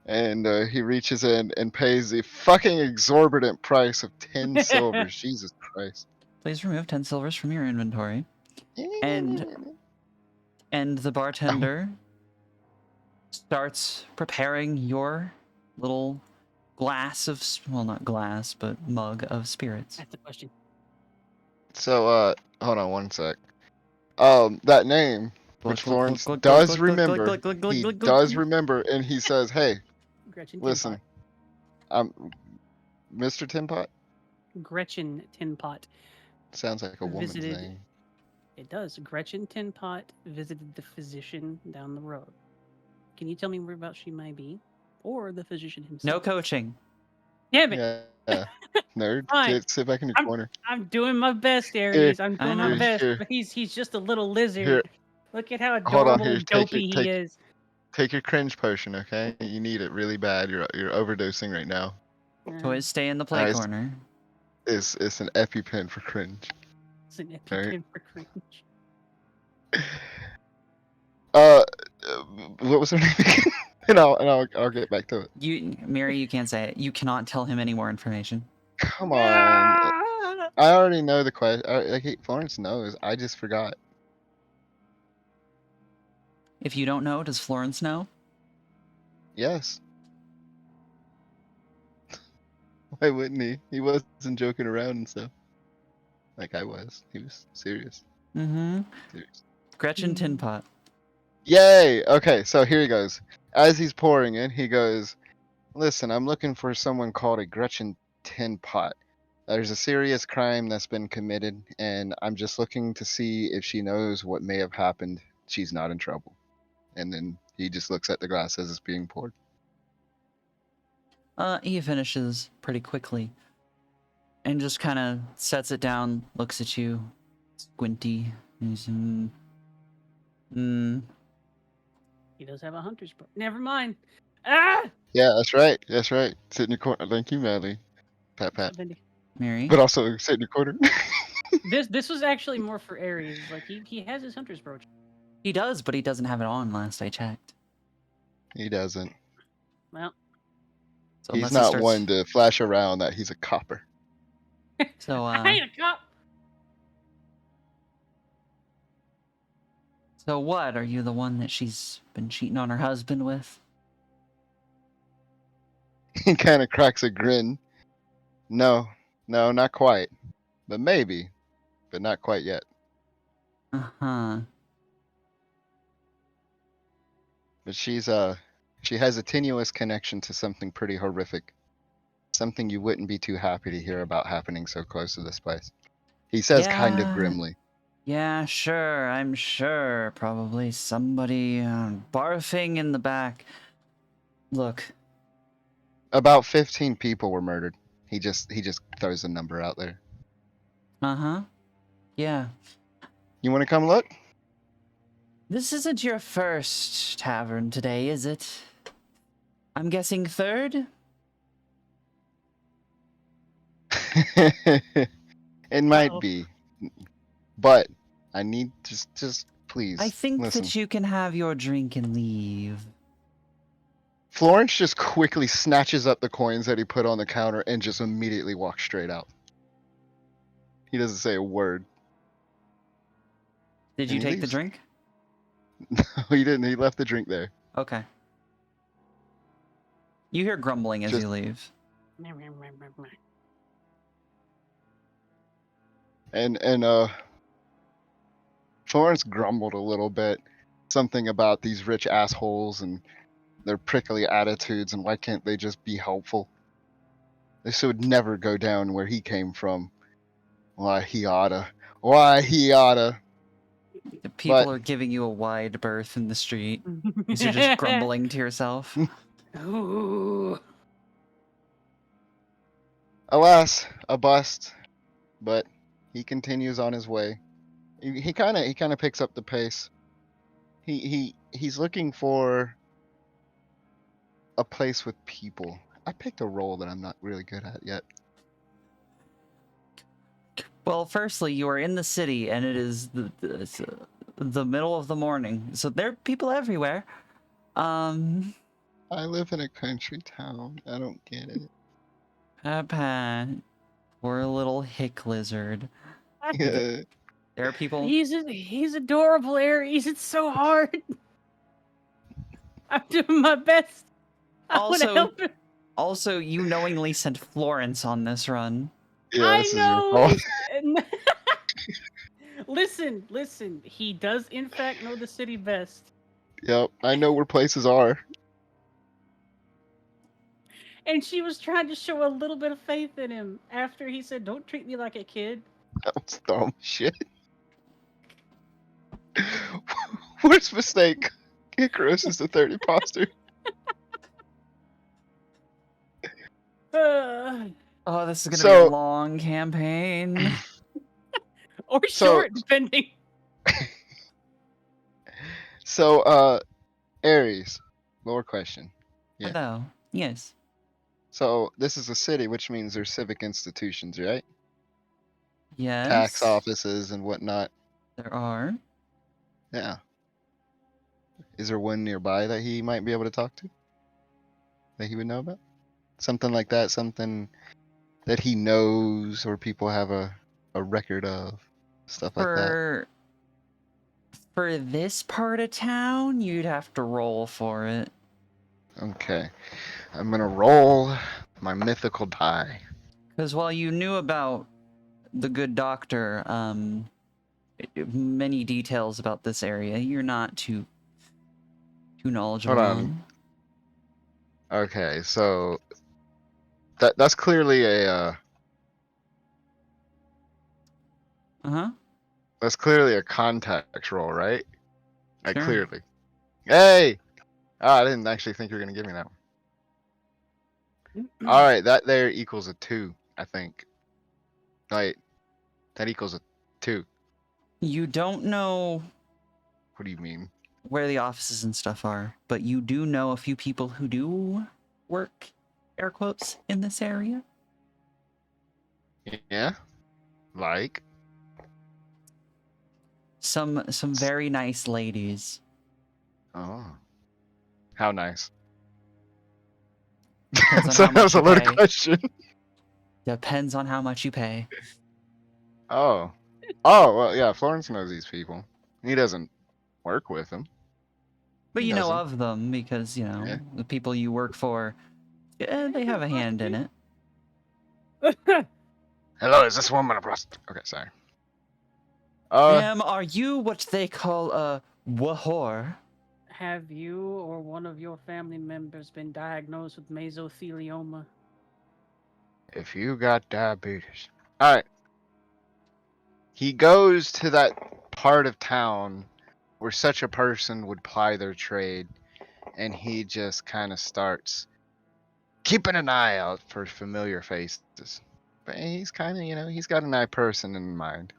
And he reaches in and pays the fucking exorbitant price of 10 silvers. Jesus Christ. Please remove 10 silvers from your inventory. And the Oh, bartender starts preparing your little glass of, well, not glass, but mug of spirits. That's the question. so, hold on one sec. That name, which Florence does remember, he does remember, and he says, hey, Gretchen listen, Tinpot. I'm Mr. Tinpot? Gretchen Tinpot. Sounds like a woman's Visited- name. It does. Gretchen Tinpot visited the physician down the road. Can you tell me whereabouts she may be? Or the physician himself? No coaching. Damn it! Yeah. Nerd, Fine. sit back in your I'm- corner. I'm doing my best, Aries. I'm I doing my know. best. Here. But he's just a little lizard. Here. Look at how Hold on, adorable here, and take it, dopey he take- is. Take your cringe potion, okay? You need it really bad. You're overdosing right now. Toys stay in the play Alright. corner. It's an EpiPen for cringe. It's an epic Alright. hymn for cringe. What was her name again? and I'll get back to it. You, Mary, you can't say it. You cannot tell him any more information. Come on. I already know the question. Like Florence knows. I just forgot. If you don't know, does Florence know? Yes. Why wouldn't he? He wasn't joking around and stuff. Like I was. He was serious. Mm-hmm. Serious. Gretchen Mm. Tinpot. Yay! Okay, so here he goes. As he's pouring it, he goes, listen, I'm looking for someone called a Gretchen Tinpot. There's a serious crime that's been committed, and I'm just looking to see if she knows what may have happened. She's not in trouble. And then he just looks at the glass as it's being poured. He finishes pretty quickly. And just kind of sets it down, looks at you, squinty. And he's, He does have a hunter's bow. Never mind. Ah! Yeah, that's right. That's right. Sit in your corner. Thank you, Madly. Pat, pat. Mary. But also sit in your corner. This was actually more for Aries. Like he has his hunter's brooch. He does, but he doesn't have it on last I checked. He doesn't. Well, So He's unless he not starts- one to flash around that he's a copper. So, I ain't a cop. so what? Are you the one that she's been cheating on her husband with? He kind of cracks a grin. No, not quite. But maybe. But not quite yet. Uh-huh. But she has a tenuous connection to something pretty horrific. Something you wouldn't be too happy to hear about happening so close to this place. He says kind of Yeah. grimly. Yeah, sure. I'm sure. Probably somebody barfing in the back. Look, About 15 people were murdered. He just throws a number out there. uh-huh. Yeah. You want to come look? This isn't your first tavern today, is it? I'm guessing third? It might Uh-oh. be. But I need just please. I think listen. that you can have your drink and leave. Florence just quickly snatches up the coins that he put on the counter and just immediately walks straight out. He doesn't say a word. Did And you he take the leaves. drink? He didn't. He left the drink there. Okay. You hear grumbling as Just- you leave. And Florence grumbled a little bit. Something about these rich assholes and their prickly attitudes and why can't they just be helpful? This would never go down where he came from. Why he oughta. Why he oughta. The people But- are giving you a wide berth in the street. You're just grumbling to yourself. Ooh. Alas, a bust. But he continues on his way. He kind of picks up the pace. He's looking for a place with people. I picked a role that I'm not really good at yet. Well, firstly, you are in the city, and it is the middle of the morning, so there are people everywhere. I live in a country town. I don't get it. Pat, poor little hick lizard. Yeah. There are people. He's adorable, Aries. It's so hard. I'm doing my best. I want to Also- help him. Also, you knowingly sent Florence on this run. Yeah, this is your I fault. know. Listen. He does, in fact, know the city best. Yep, I know where places are. And she was trying to show a little bit of faith in him after he said, "Don't treat me like a kid." That was dumb shit. Worst mistake. Icarus is the third imposter. Oh, this is gonna be So- a long campaign. Or So- short, depending. So, Aries, lower question. Yeah. Hello. Yes. So this is a city, which means there's civic institutions, right? Yes. Tax offices and whatnot. There are. Yeah. Is there one nearby that he might be able to talk to? That he would know about? Something like that, something that he knows or people have a record of. Stuff like that. For this part of town, you'd have to roll for it. Okay. I'm gonna roll my mythical die. Because while you knew about the good doctor, many details about this area, you're not too knowledgeable Hold on. Okay, so that's clearly a Uh-huh. that's clearly a context roll, right? Like Sure. clearly. Hey! Oh, I didn't actually think you were gonna give me that one. Alright, that there equals a 2, I think. Right. That equals a 2. You don't know What do you mean? where the offices and stuff are, but you do know a few people who do work, air quotes, in this area. Yeah? Like? Some very nice ladies. Oh. How nice. Depends on So how that much was a you loaded pay. question. Depends on how much you pay. Oh. Oh, well, yeah, Florence knows these people. He doesn't work with them. But He you know doesn't. of them because, you know, Yeah. the people you work for, they have a hand in it. Hello, is this woman a prostitute? Okay, sorry. Ma'am, are you what they call a whore? Have you or one of your family members been diagnosed with mesothelioma? If you got diabetes. Alright. He goes to that part of town where such a person would ply their trade, and he just kind of starts keeping an eye out for familiar faces. But he's kind of, he's got an eye person in mind.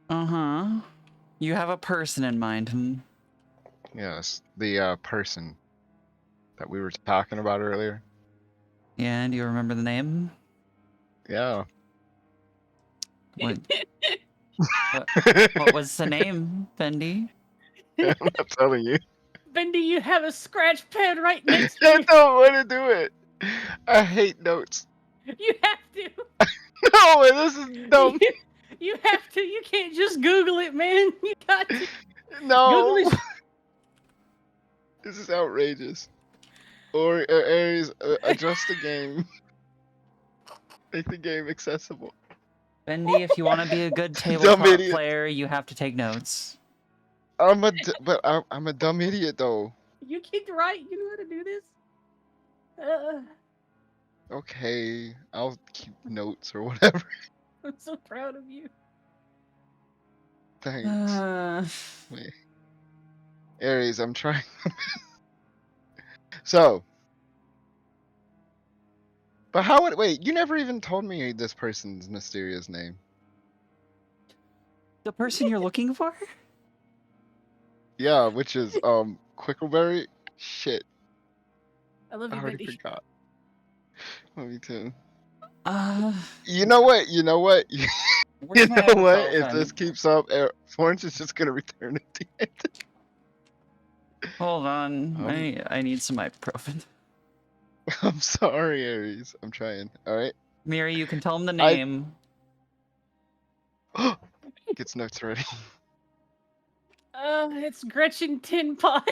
Uh-huh. You have a person in mind, hmm? Yes, the person that we were talking about earlier. Yeah, do you remember the name? Yeah. What what was the name, Bendy? I'm not telling you. Bendy, you have a scratch pad right next to I you. don't want to do it. I hate notes. You have to. No, this is dumb. You have to. You can't just Google it, man. You got to. No. Google it. This is outrageous. Or Aries, adjust the game. Make the game accessible. Bendy, if you want to be a good Dumb tabletop idiot. player, you have to take notes. I'm a dumb idiot though. You can write. You know how to do this. Okay, I'll keep notes or whatever. I'm so proud of you. Thanks. Wait. Aries, I'm trying. So, but how would wait? You never even told me this person's mysterious name. The person you're looking for? Yeah, which is Quickleberry. Shit, I love I you, already Bendy. forgot. Me too. Uh, You know what? You know what? You where's my know what? If this ibuprofen? keeps up, Florence is just gonna return at the end. Hold on, Um, I need some ibuprofen. I'm sorry, Aries. I'm trying. All right. Miri, you can tell him the I name. gets notes ready. It's Gretchen Tin Pot.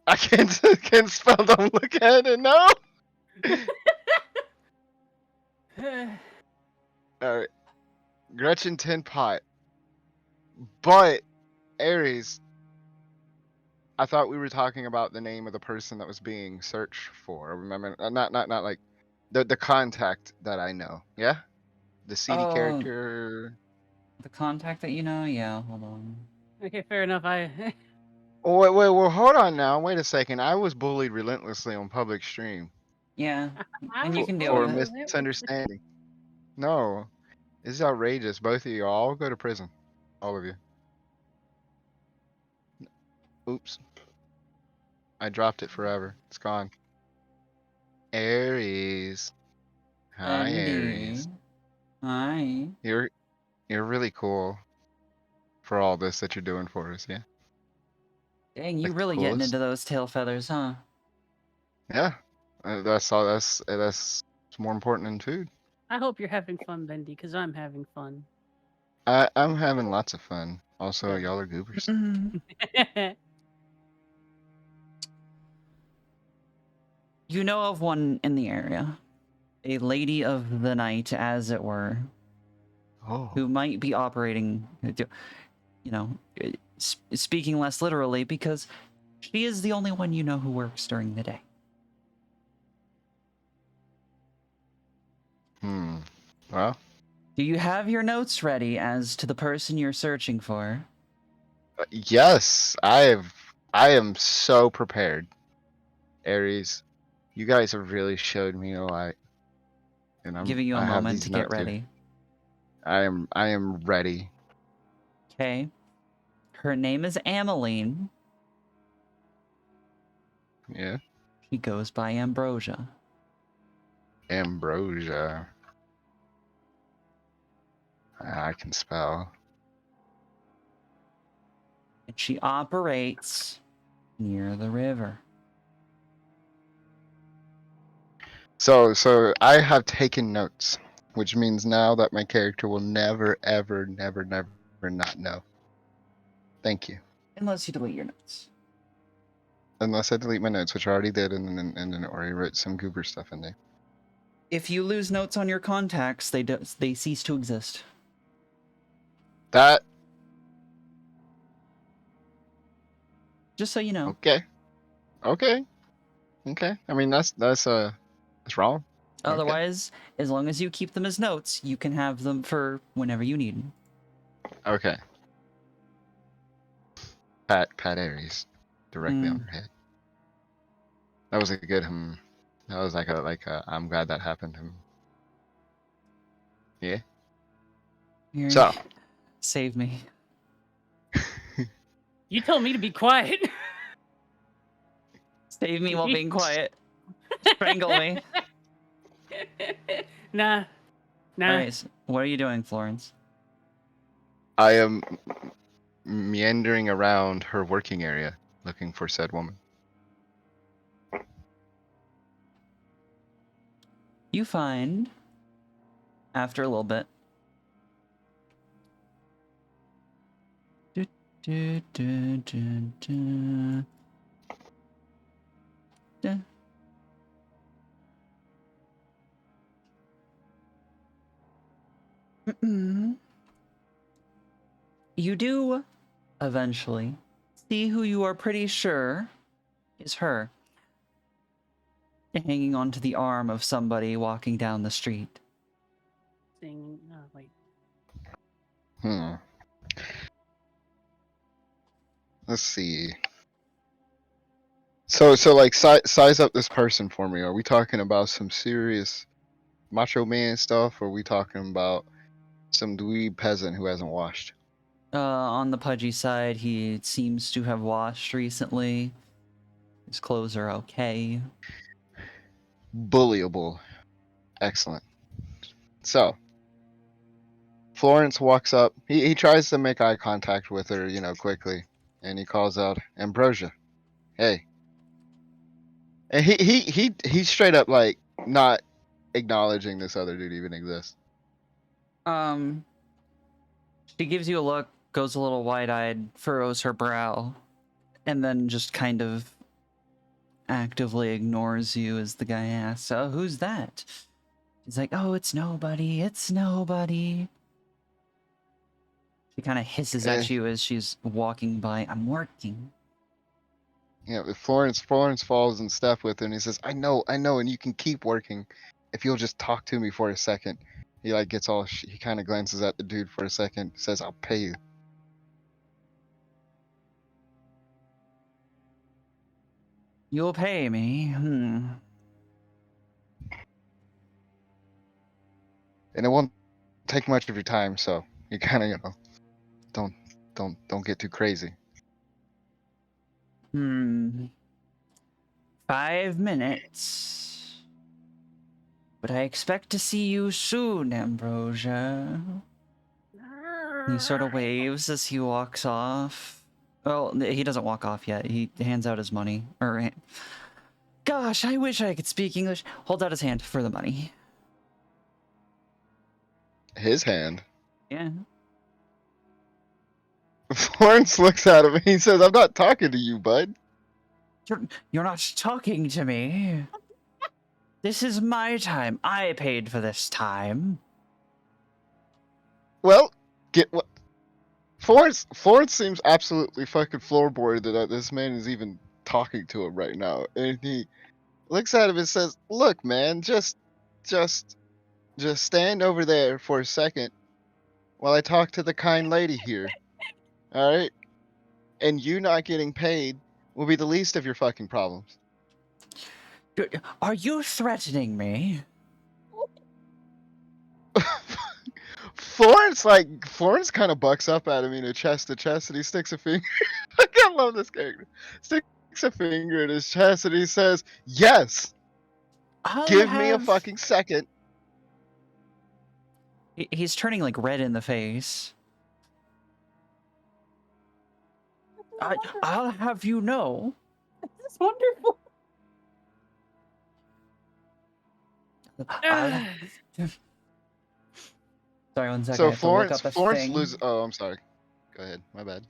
I can't spell. Don't look at it. No. All right. Gretchen Tin Pot. But Aries, I thought we were talking about the name of the person that was being searched for. Remember, not like the contact that I know. Yeah, the CD Oh, character. the contact that you know? Yeah, hold on. Okay, fair enough. Oh wait, well, hold on now. Wait a second. I was bullied relentlessly on public stream Yeah, I and you was can deal for with bullied it. relentlessly. misunderstanding. No, this is outrageous. Both of you all go to prison. All of you. Oops, I dropped it forever. It's gone. Aries. Hi, Andy. Aries. Hi. You're really cool for all this that you're doing for us. Yeah, Dang, you like the really getting coolest. into those tail feathers, huh? Yeah, that's all. That's more important than food. I hope you're having fun, Bendy, because I'm having fun. I'm having lots of fun. Also, Good. y'all are goobers. You know of one in the area. A lady of the night, as it were, Oh, who might be operating, you know, speaking less literally, because she is the only one you know who works during the day. well, Do you have your notes ready as to the person you're searching for? yes, I am so prepared, Aries. You guys have really showed me a lot, and Giving you a I have moment these to get notes here. ready. I am ready. Okay. Her name is Ameline. Yeah, She goes by Ambrosia. Ambrosia. I can spell. And she operates near the river. So I have taken notes, which means now that my character will never, ever, never, never not know. Thank you. Unless you delete your notes. Unless I delete my notes, which I already did, and then already wrote some goober stuff in there. If you lose notes on your contacts, they cease to exist. That Just so you know. okay, okay. I mean that's wrong. Okay. Otherwise, as long as you keep them as notes, you can have them for whenever you need them. Okay. Pat Aries, directly on her head. That was a good That was like a I'm glad that happened. Yeah. Here, So save me. You told me to be quiet. Save me while being quiet. Strangle me. Nah. Alright, so what are you doing, Florence? I am meandering around her working area looking for said woman. You find, after a little bit, you do eventually see who you are pretty sure is her, hanging onto the arm of somebody walking down the street. Sing. Oh, wait. Hmm. Let's see. So like size up this person for me. Are we talking about some serious macho man stuff, or are we talking about some dweeb peasant who hasn't washed? On the pudgy side, he seems to have washed recently. His clothes are okay. Bullyable. Excellent. So Florence walks up. He tries to make eye contact with her, quickly, and he calls out, "Ambrosia, hey." And he's straight up like not acknowledging this other dude even exists. Um, she gives you a look, goes a little wide-eyed, furrows her brow, and then just kind of actively ignores you as the guy asks, "Oh, who's that?" He's like, "Oh, it's nobody. It's nobody." She kind of hisses Eh, at you as she's walking by. "I'm working." if Florence falls in step with her, and he says, I know, and you can keep working if you'll just talk to me for a second." He like gets all he kind of glances at the dude for a second, says, "I'll pay you." "You'll pay me? And it won't take much of your time, so you kind of don't don't get too crazy. Hmm. 5 minutes. But I expect to see you soon, Ambrosia." He sort of waves as he walks off. Well, he doesn't walk off yet. He hands out his money. Gosh, I wish I could speak English. Holds out his hand for the money. His hand. Yeah. Florence looks at him and he says, "I'm not talking to you, bud." You're not talking to me. This is my time. I paid for this time. Well, get what? Florence seems absolutely fucking floorboarded that this man is even talking to him right now, and he looks at him and says, "Look, man, just stand over there for a second while I talk to the kind lady here. All right? And you not getting paid will be the least of your fucking problems." Are you threatening me? Florence kind of bucks up at him, chest to chest, and he sticks a finger. I love this character. Sticks a finger in his chest, and he says, "Yes, I'll give me a have... fucking second." He's turning like red in the face. I'll have you know. This is wonderful. I'll... Sorry, 1 second. I So have to look up a Florence thing. loses. Oh, I'm sorry. Go ahead. My bad.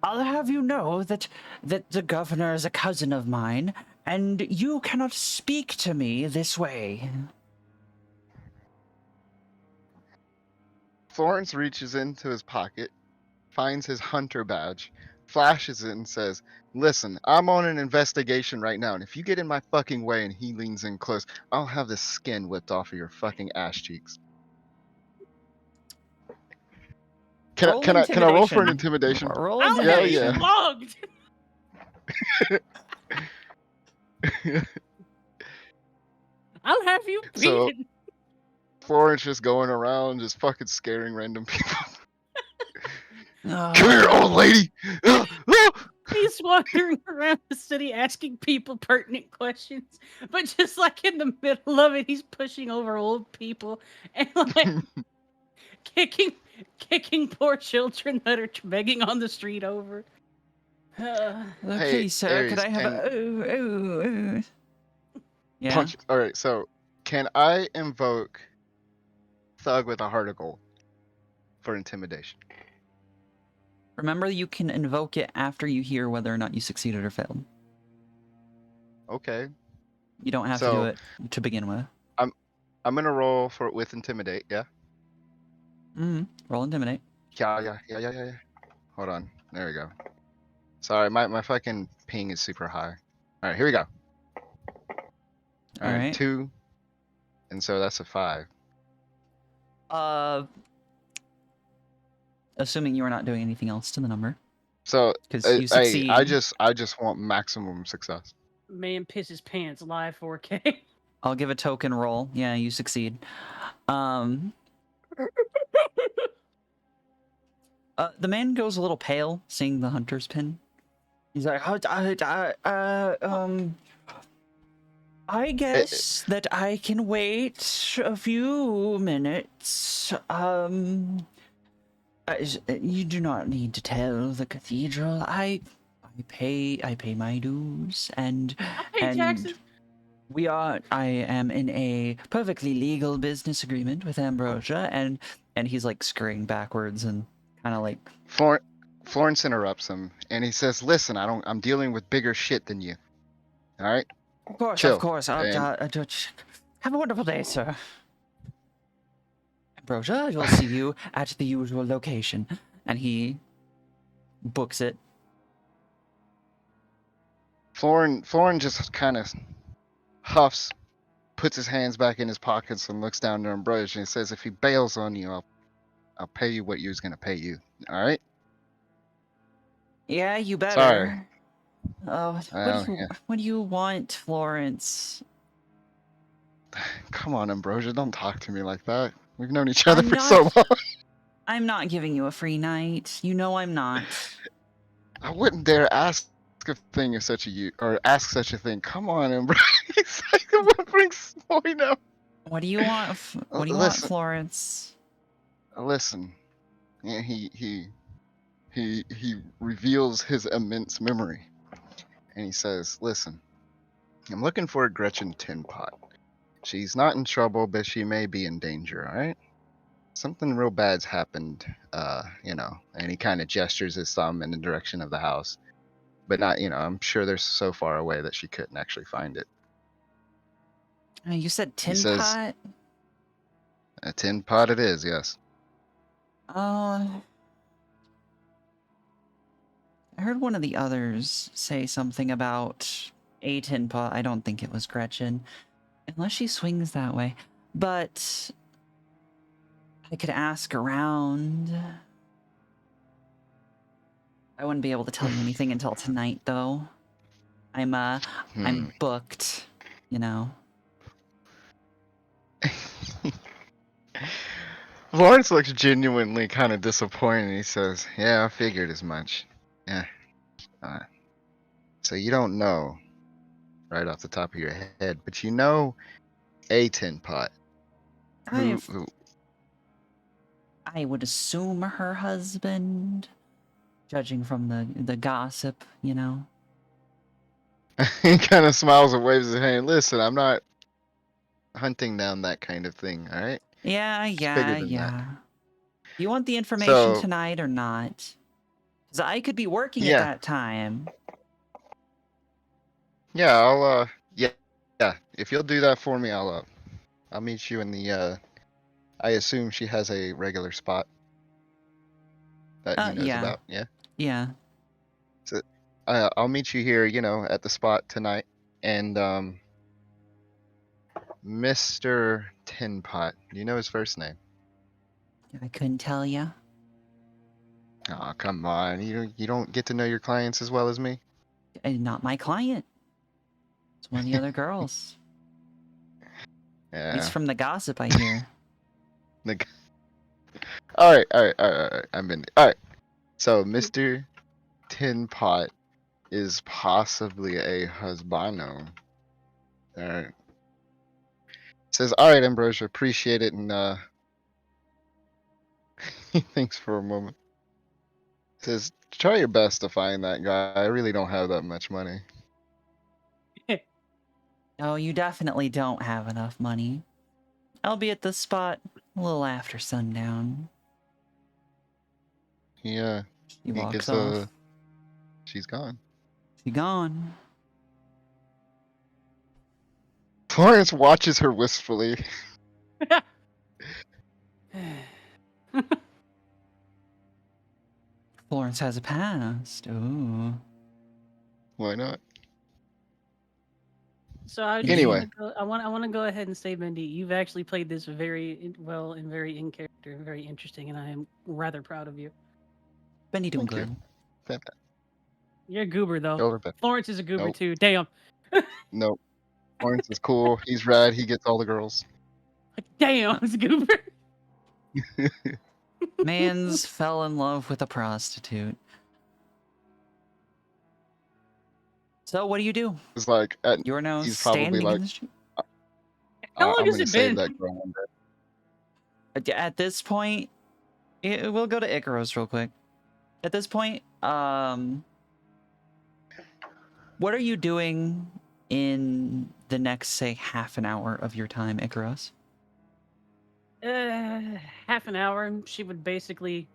I'll have you know that the governor is a cousin of mine, and you cannot speak to me this way. Florence reaches into his pocket, finds his hunter badge, flashes it, and says, "Listen, I'm on an investigation right now, and if you get in my fucking way," and he leans in close, "I'll have the skin whipped off of your fucking ass cheeks." Roll Can I roll for an intimidation. intimidation? Roll I'll have you Yeah. intimidation. flogged. I'll have you So beaten. Florence just going around just fucking scaring random people. Uh, Come here, old lady. He's wandering around the city asking people pertinent questions, but just like in the middle of it, he's pushing over old people and like kicking poor children that are begging on the street over. Hey, Please, sir, Aries, could I have a... Yeah? punch. All right, so can I invoke Thug with a Heart of Gold for intimidation? Remember, you can invoke it after you hear whether or not you succeeded or failed. Okay. You don't have to do it to begin with. I'm gonna roll for with intimidate. Yeah. Roll intimidate. Yeah. Hold on. There we go. Sorry, my fucking ping is super high. All right, here we go. All right, Alright. 2, and so that's a 5. Uh, assuming you are not doing anything else to the number, So because you I succeed. I just want maximum success. Man pisses pants live 4K. I'll give a token roll. Yeah, you succeed. Um, the man goes a little pale, seeing the hunter's pin. He's like, I Eh, guess that I can wait a few minutes. You do not need to tell the cathedral. I pay my dues, and I pay and taxes. I am in a perfectly legal business agreement with Ambrosia, and he's like scurrying backwards and kind of like, Florence interrupts him and he says, "Listen, I'm dealing with bigger shit than you. All right, of chill." course, And have a wonderful day, sir. Ambrosia, we'll see you at the usual location, and he books it. Florin just kind of huffs, puts his hands back in his pockets, and looks down to Ambrosia and says, "If he bails on you, I'll pay you what you was gonna pay you. All right? Yeah, you Sorry. better. Well, yeah. What do you want, Florence? Come on, Ambrosia, don't talk to me like that. We've known each other I'm for so not. long. I'm not giving you a free night. You know I'm not. I wouldn't dare ask a thing of such a you or ask such a thing. Come on, Ambrosia. It's like what brings point up. What do you want? What do you want, Listen, Florence? listen. Yeah, he reveals his immense memory, and he says, "Listen, I'm looking for a Gretchen Tin Pot. She's not in trouble, but she may be in danger. All right? Something real bad's happened. And he kind of gestures his thumb in the direction of the house, but not. I'm sure they're so far away that she couldn't actually find it. You said He tin says, pot. a tin pot it is, yes." Uh, I heard one of the others say something about a tin pot. I don't think it was Gretchen, unless she swings that way. But I could ask around. I wouldn't be able to tell you anything until tonight, though. I'm booked, you know. Lawrence looks genuinely kind of disappointed. He says, "Yeah, I figured as much. Yeah. Uh, so you don't know right off the top of your head, but you know a tin pot. Who? I would assume her husband, judging from the gossip, you know. He kind of smiles and waves his hand. Listen, I'm not hunting down that kind of thing. All right. It's bigger than that. Yeah. You want the information So tonight or not? Because I could be working at yeah, that time. yeah. Yeah. If you'll do that for me, I'll meet you in the. I assume she has a regular spot that he knows Yeah. about. Yeah. Yeah. So I'll meet you here, at the spot tonight. And Mr. Tin Pot, do you know his first name? I couldn't tell you. Oh, come on. You don't get to know your clients as well as me? Not my client. It's one of the other girls. At least Yeah. from the gossip I hear. All right, all right, all right, all right. I'm in. All right. So Mr. Tin Pot is possibly a husbano. All right. Says, "All right, Ambrosia, appreciate it." And he thinks for a moment. Says, "Try your best to find that guy. I really don't have that much money." Oh, you definitely don't have enough money. I'll be at the spot a little after sundown. He He he walks gets off. she's gone. She gone. Florence watches her wistfully. Florence has a past. Ooh. Why not? So I just Anyway. want to go. I want to go ahead and say, Mindy, you've actually played this well and very in character, and very interesting, and I am rather proud of you. Benny doing Thank you. good. Fantastic. You're a goober though. Over Ben. Florence is a goober Nope. too. Damn. Nope. Lawrence is cool. He's rad. He gets all the girls. Damn, it's a goober. Mans fell in love with a prostitute. So what do you do? It's like You're now he's probably standing like, in the street. How long I'm has gonna it save been? that girl one day. At this point, we'll go to Icaros real quick. At this point, what are you doing in the next, say, half an hour of your time, Icaros? Half an hour. She would basically.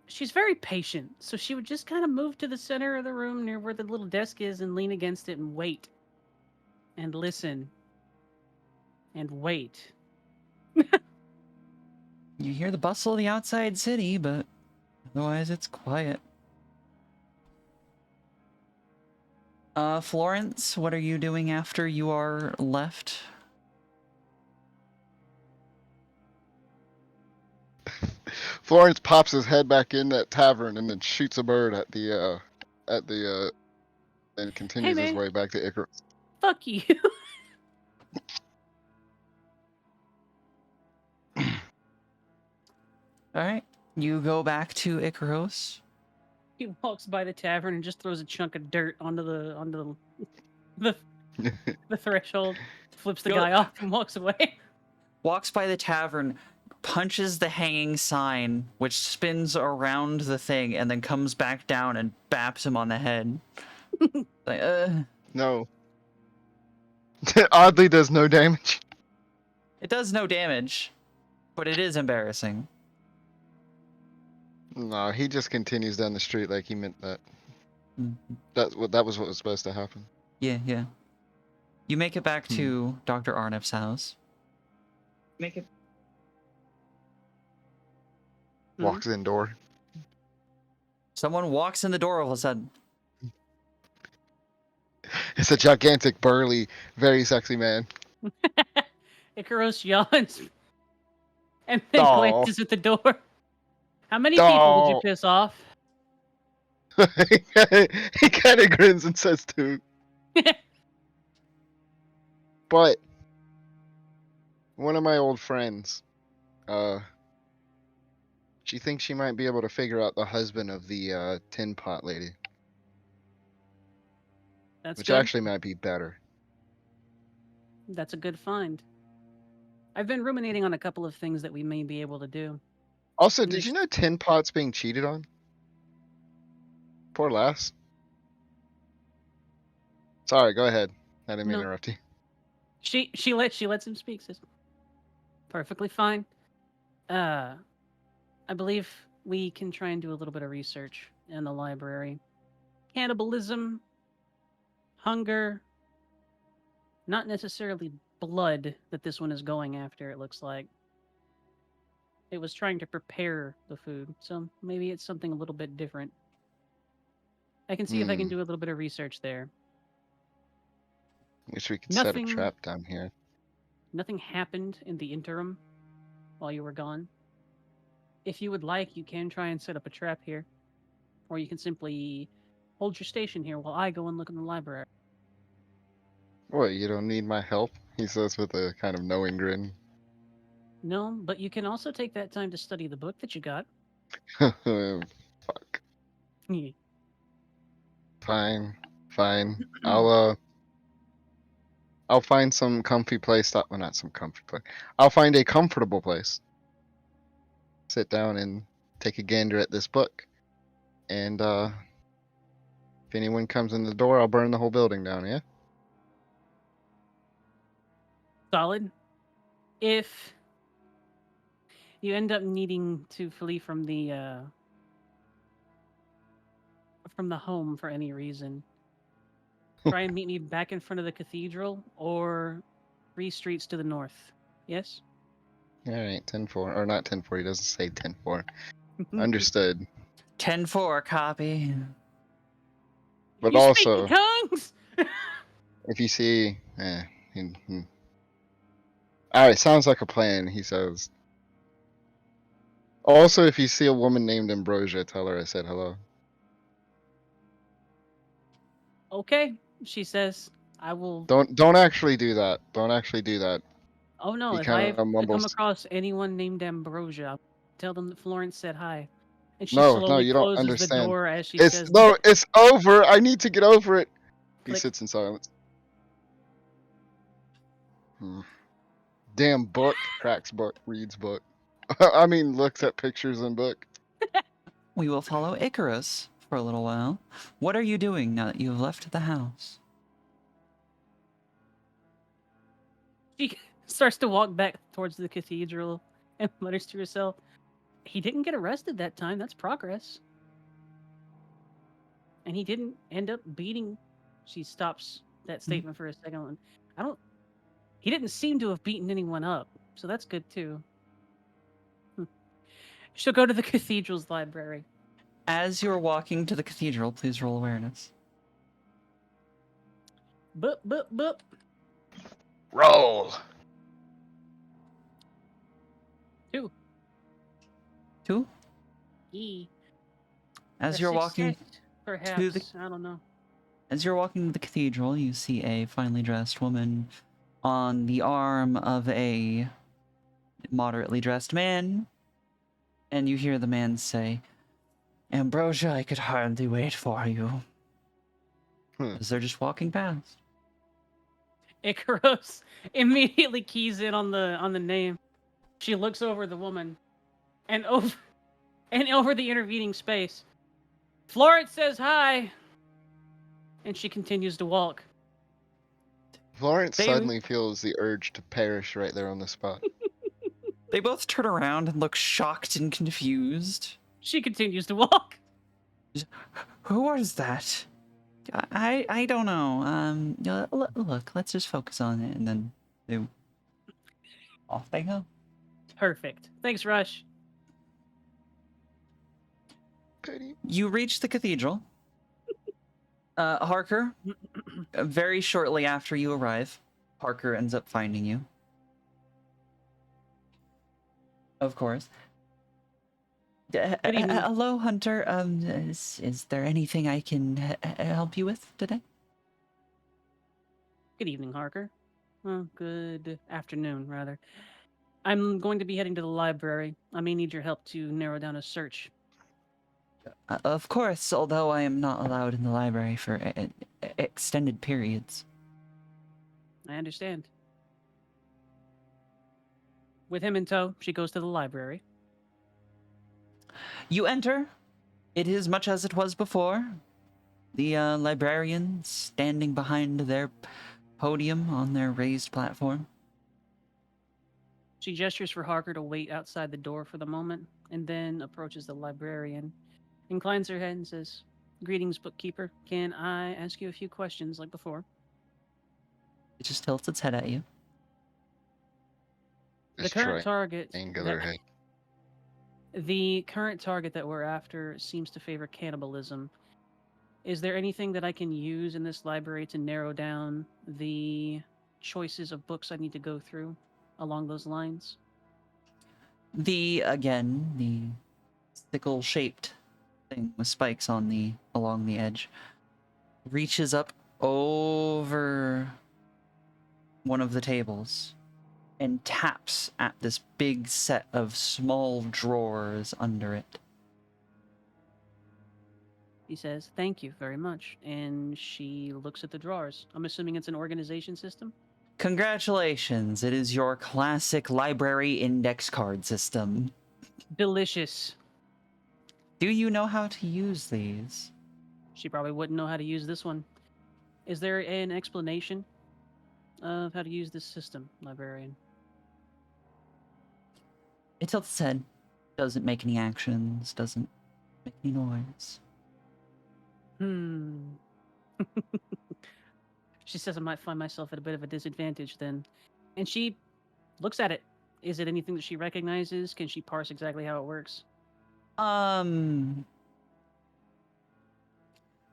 She's very patient, so she would just kind of move to the center of the room near where the little desk is and lean against it and wait. And listen. And wait. You hear the bustle of the outside city, but otherwise it's quiet. Florence, what are you doing after you are left? Florence pops his head back in that tavern and then shoots a bird at the and continues his man. way back to Icarus. Fuck you. Alright, you go back to Icaros. He walks by the tavern and just throws a chunk of dirt onto the threshold, flips the Go- guy off, and walks away. Walks by the tavern, punches the hanging sign, which spins around the thing, and then comes back down and baps him on the head. Like, No. Oddly does no damage. It does no damage, but it is embarrassing. No, he just continues down the street like he meant that. Mhm. That was what was supposed to happen. Yeah, yeah. You make it back to Dr. Arneff's house. Make it. Walks in door. Someone walks in the door all of a sudden. It's a gigantic, burly, very sexy man. Icaros yawns and then Aw. glances at the door. How many people did you Aw. piss off? He kind of grins and says two. But one of my old friends, she thinks she might be able to figure out the husband of the tin pot lady, That's which good. actually might be better. That's a good find. I've been ruminating on a couple of things that we may be able to do. Also, And did there's- you know Tin Pot's being cheated on? Poor lass. Sorry, go ahead. I didn't mean No. to interrupt you. She lets him speak. Says, perfectly fine. I believe we can try and do a little bit of research in the library. Cannibalism, hunger, not necessarily blood that this one is going after, it looks like. It was trying to prepare the food, so maybe it's something a little bit different. I can see if I can do a little bit of research there. Wish we could set a Nothing- trap down here. Nothing happened in the interim while you were gone. If you would like, you can try and set up a trap here. Or you can simply hold your station here while I go and look in the library. What, you don't need my help? He says with a kind of knowing grin. No, but you can also take that time to study the book that you got. Fuck. Yeah. Fine. I'll find some comfy place. Well, not some comfy place. I'll find a comfortable place. Sit down and take a gander at this book. And if anyone comes in the door, I'll burn the whole building down, yeah? Solid. If you end up needing to flee from the home for any reason, try and meet me back in front of the cathedral or 3 streets to the north. Yes? Alright, 10-4. Or not 10-4, he doesn't say 10-4. Understood. 10-4 copy. But You also, speak in tongues? If you see, all right, sounds like a plan. He says. Also, if you see a woman named Ambrosia, tell her I said hello. Okay, she says. I will. Don't actually do that. Don't actually do that. Oh no! He If kind I of come mumbles. across anyone named Ambrosia, I'll tell them that Florence said hi. And she No, no, slowly you don't closes the understand. door as she It's says, no, it's over. I need to get over it. He click. sits in silence. Hmm. Damn book. Cracks book. Reads book. I mean, looks at pictures in book. We will follow Icarus for a little while. What are you doing now that you have left the house? She starts to walk back towards the cathedral and mutters to herself, he didn't get arrested that time. That's progress. And he didn't end up beating. She stops that statement for a second. And I don't. He didn't seem to have beaten anyone up, so that's good too. She'll go to the cathedral's library. As you're walking to the cathedral, please roll awareness. Boop, boop, boop. Roll. 2. 2. E. As A you're walking success, perhaps. I don't know. As you're walking to the cathedral, you see a finely dressed woman on the arm of a moderately dressed man, and you hear the man say, Ambrosia, I could hardly wait for you. As they're just walking past. Icarus immediately keys in on the name. She looks over the woman, and over the intervening space. Florence says hi, and she continues to walk. Florence They- suddenly feels the urge to perish right there on the spot. They both turn around and look shocked and confused. She continues to walk. Who was that? I don't know. Look, let's just focus on it, and then off they go. Perfect. Thanks, Rush. Pity. You reach the cathedral. Harker, very shortly after you arrive, Harker ends up finding you. Of course. Good evening. Hello, Hunter. Is there anything I can help you with today? Good evening, Harker. Well, good afternoon, rather. I'm going to be heading to the library. I may need your help to narrow down a search. Of course, although I am not allowed in the library for extended periods. I understand. With him in tow, she goes to the library. You enter. It is much as it was before. The librarians standing behind their podium on their raised platform. She gestures for Harker to wait outside the door for the moment, and then approaches the librarian, inclines her head and says, Greetings, bookkeeper. Can I ask you a few questions like before? It just tilts its head at you. The current target Angular head. The current target that we're after seems to favor cannibalism. Is there anything that I can use in this library to narrow down the choices of books I need to go through along those lines? The sickle-shaped thing with spikes along the edge reaches up over one of the tables and taps at this big set of small drawers under it. He says, Thank you very much. And she looks at the drawers. I'm assuming it's an organization system? Congratulations, it is your classic library index card system. Delicious. Do you know how to use these? She probably wouldn't know how to use this one. Is there an explanation of how to use this system, librarian? It tilts its head, doesn't make any actions, doesn't make any noise. She says I might find myself at a bit of a disadvantage then. And she looks at it. Is it anything that she recognizes? Can she parse exactly how it works?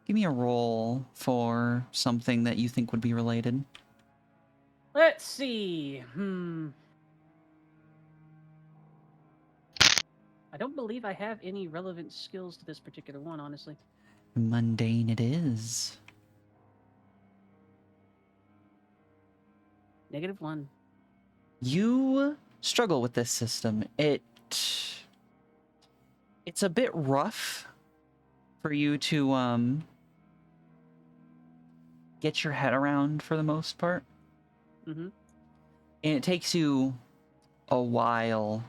Give me a roll for something that you think would be related. Let's see. I don't believe I have any relevant skills to this particular one, honestly. Mundane it is. -1. You struggle with this system. It's a bit rough for you to get your head around for the most part. Mm-hmm. And it takes you a while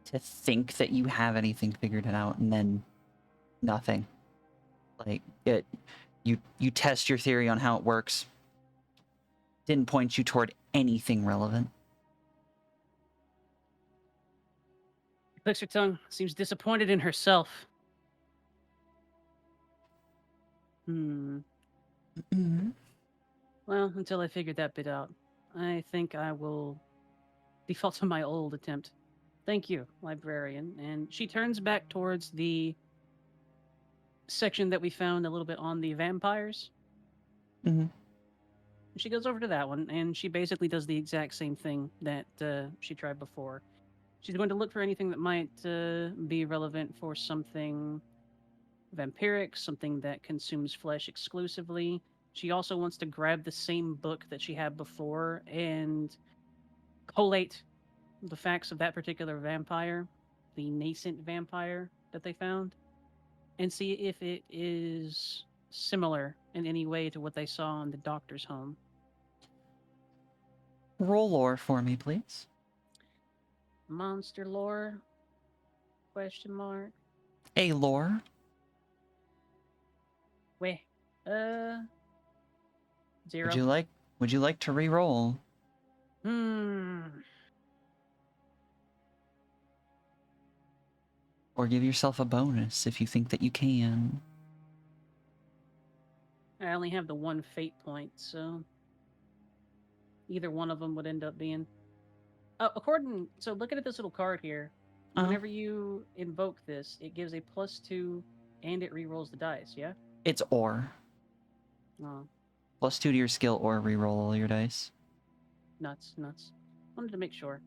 to think that you have anything figured out, and then nothing. Like you test your theory on how it works. Didn't point you toward anything relevant. Clicks her tongue. Seems disappointed in herself. Well, until I figured that bit out, I think I will default to my old attempt. Thank you, librarian. And she turns back towards the section that we found a little bit on the vampires. Mhm. She goes over to that one, and she basically does the exact same thing that she tried before. She's going to look for anything that might be relevant for something vampiric, something that consumes flesh exclusively. She also wants to grab the same book that she had before and collate the facts of that particular vampire, the nascent vampire that they found, and see if it is similar in any way to what they saw in the doctor's home. Roll lore for me, please. Monster lore? Question mark. A lore. Wait. 0. Would you like to re-roll? Or give yourself a bonus if you think that you can. I only have the 1 fate point, so either one of them would end up being. So looking at this little card here, whenever you invoke this, it gives a +2 and it re-rolls the dice, yeah? It's or. Oh, +2 to your skill or re-roll all your dice. nuts. Wanted to make sure.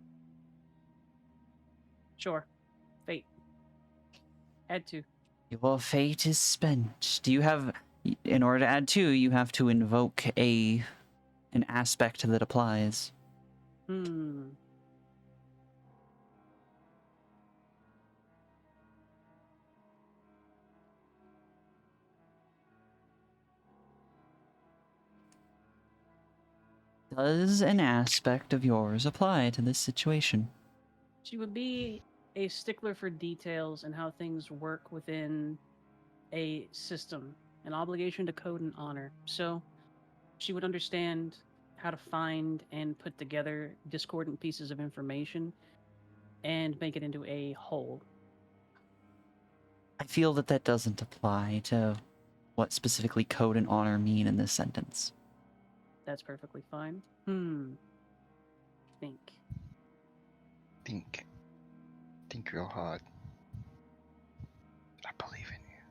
Sure. Fate. Add 2. Your fate is spent. Do you have... In order to add 2, you have to invoke an aspect that applies. Does an aspect of yours apply to this situation? She would be a stickler for details and how things work within a system, an obligation to code and honor. So she would understand how to find and put together discordant pieces of information and make it into a whole. I feel that doesn't apply to what specifically code and honor mean in this sentence. That's perfectly fine. Think. Think real hard. I believe in you.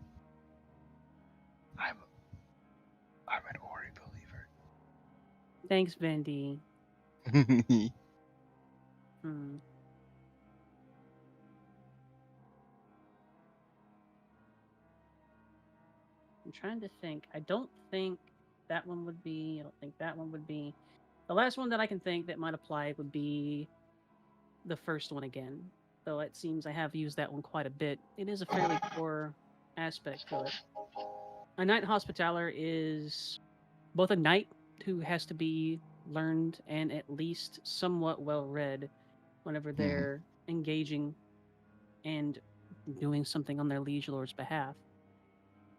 I'm an Ori Thanks, Vendi. believer. I'm trying to think. I don't think that one would be. I don't think that one would be. The last one that I can think that might apply would be the first one again. Though it seems I have used that one quite a bit. It is a fairly core aspect to it. A knight hospitaller is both a knight who has to be learned and at least somewhat well read whenever they're engaging and doing something on their liege lord's behalf.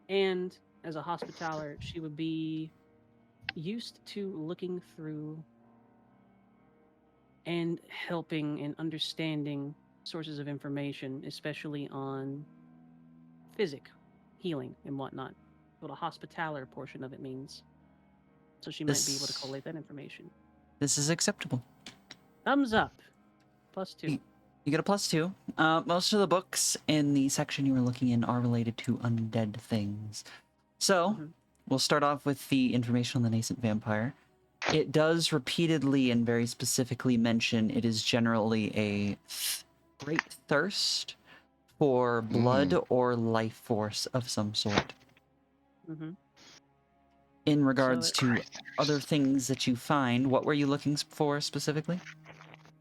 And as a hospitaller, she would be used to looking through and helping and understanding sources of information, especially on physic, healing, and whatnot. What a hospitaller portion of it means. So she might be able to collate that information. This is acceptable. Thumbs up. +2. You get a +2. Most of the books in the section you were looking in are related to undead things. So, we'll start off with the information on the nascent vampire. It does repeatedly and very specifically mention it is generally a great thirst for blood or life force of some sort. Mm-hmm. In regards it- to other things that you find, what were you looking for specifically?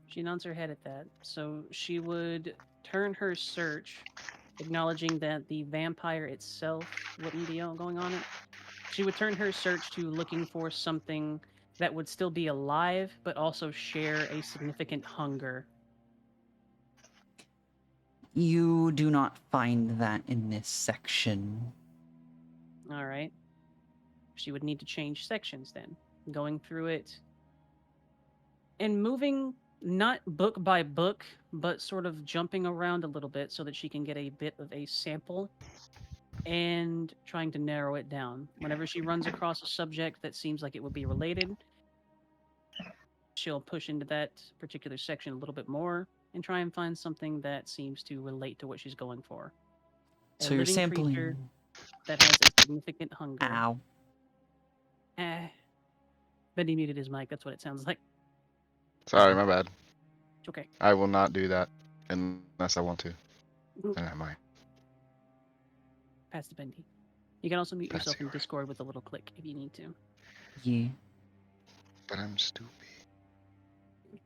She nods her head at that. So she would turn her search, acknowledging that the vampire itself wouldn't be going on it. She would turn her search to looking for something that would still be alive, but also share a significant hunger. You do not find that in this section. All right. She would need to change sections then, going through it and moving not book by book, but sort of jumping around a little bit so that she can get a bit of a sample and trying to narrow it down. Whenever she runs across a subject that seems like it would be related, she'll push into that particular section a little bit more and try and find something that seems to relate to what she's going for. A So you're living sampling. creature that has a significant hunger. Ow. Bendy muted his mic. That's what it sounds like. Sorry, my bad. It's okay. I will not do that unless I want to. Mm. And I might. Pass to Bendy. You can also mute Pass yourself you in right. Discord with a little click if you need to. Yeah. But I'm stupid.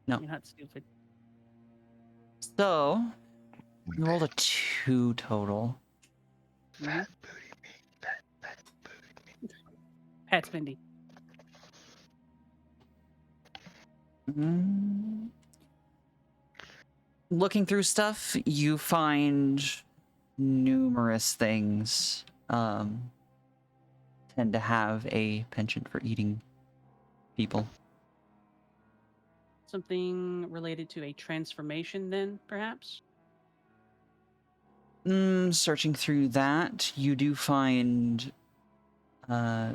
No. You're not stupid. So, you rolled a 2 total. Mhm. Fat booty me. Fat booty me. Pat's Bendy. Mm. Looking through stuff, you find numerous things tend to have a penchant for eating people. Something related to a transformation, then, perhaps? Searching through that, you do find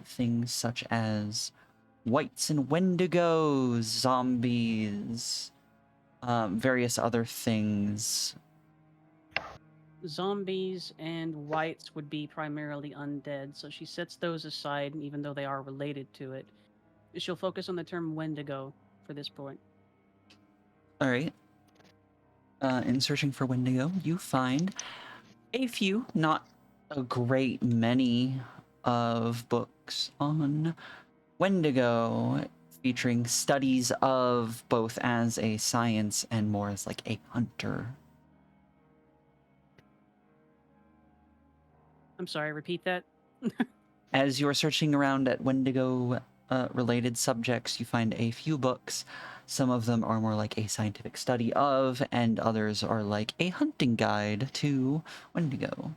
things such as whites and wendigos, zombies, various other things. Zombies and whites would be primarily undead, so she sets those aside, even though they are related to it. She'll focus on the term wendigo for this point. All right. In searching for Wendigo, you find a few, not a great many, of books on Wendigo, featuring studies of both as a science and more as like a hunter. I'm sorry, repeat that. As you're searching around at Wendigo related subjects, you find a few books. Some of them are more like a scientific study of, and others are like a hunting guide to Wendigo.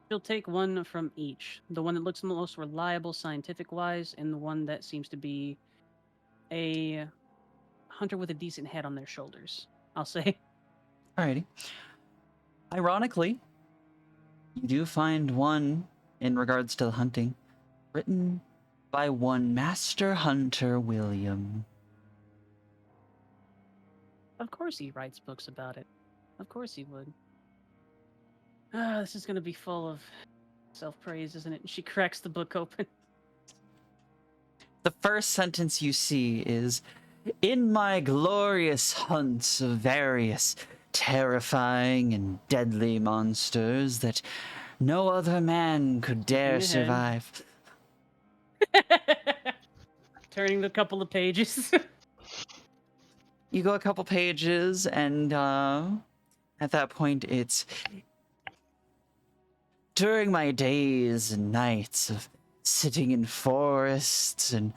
She'll take one from each. The one that looks the most reliable scientific wise, and the one that seems to be a hunter with a decent head on their shoulders, I'll say. Alrighty. Ironically, you do find one in regards to the hunting, written by one Master Hunter William. Of course he writes books about it. Of course he would. This is going to be full of self-praise, isn't it? She cracks the book open. The first sentence you see is, "In my glorious hunts of various terrifying and deadly monsters that no other man could dare ahead. survive." Turning the couple of pages. You go a couple pages, and at that point, it's, "During my days and nights of sitting in forests and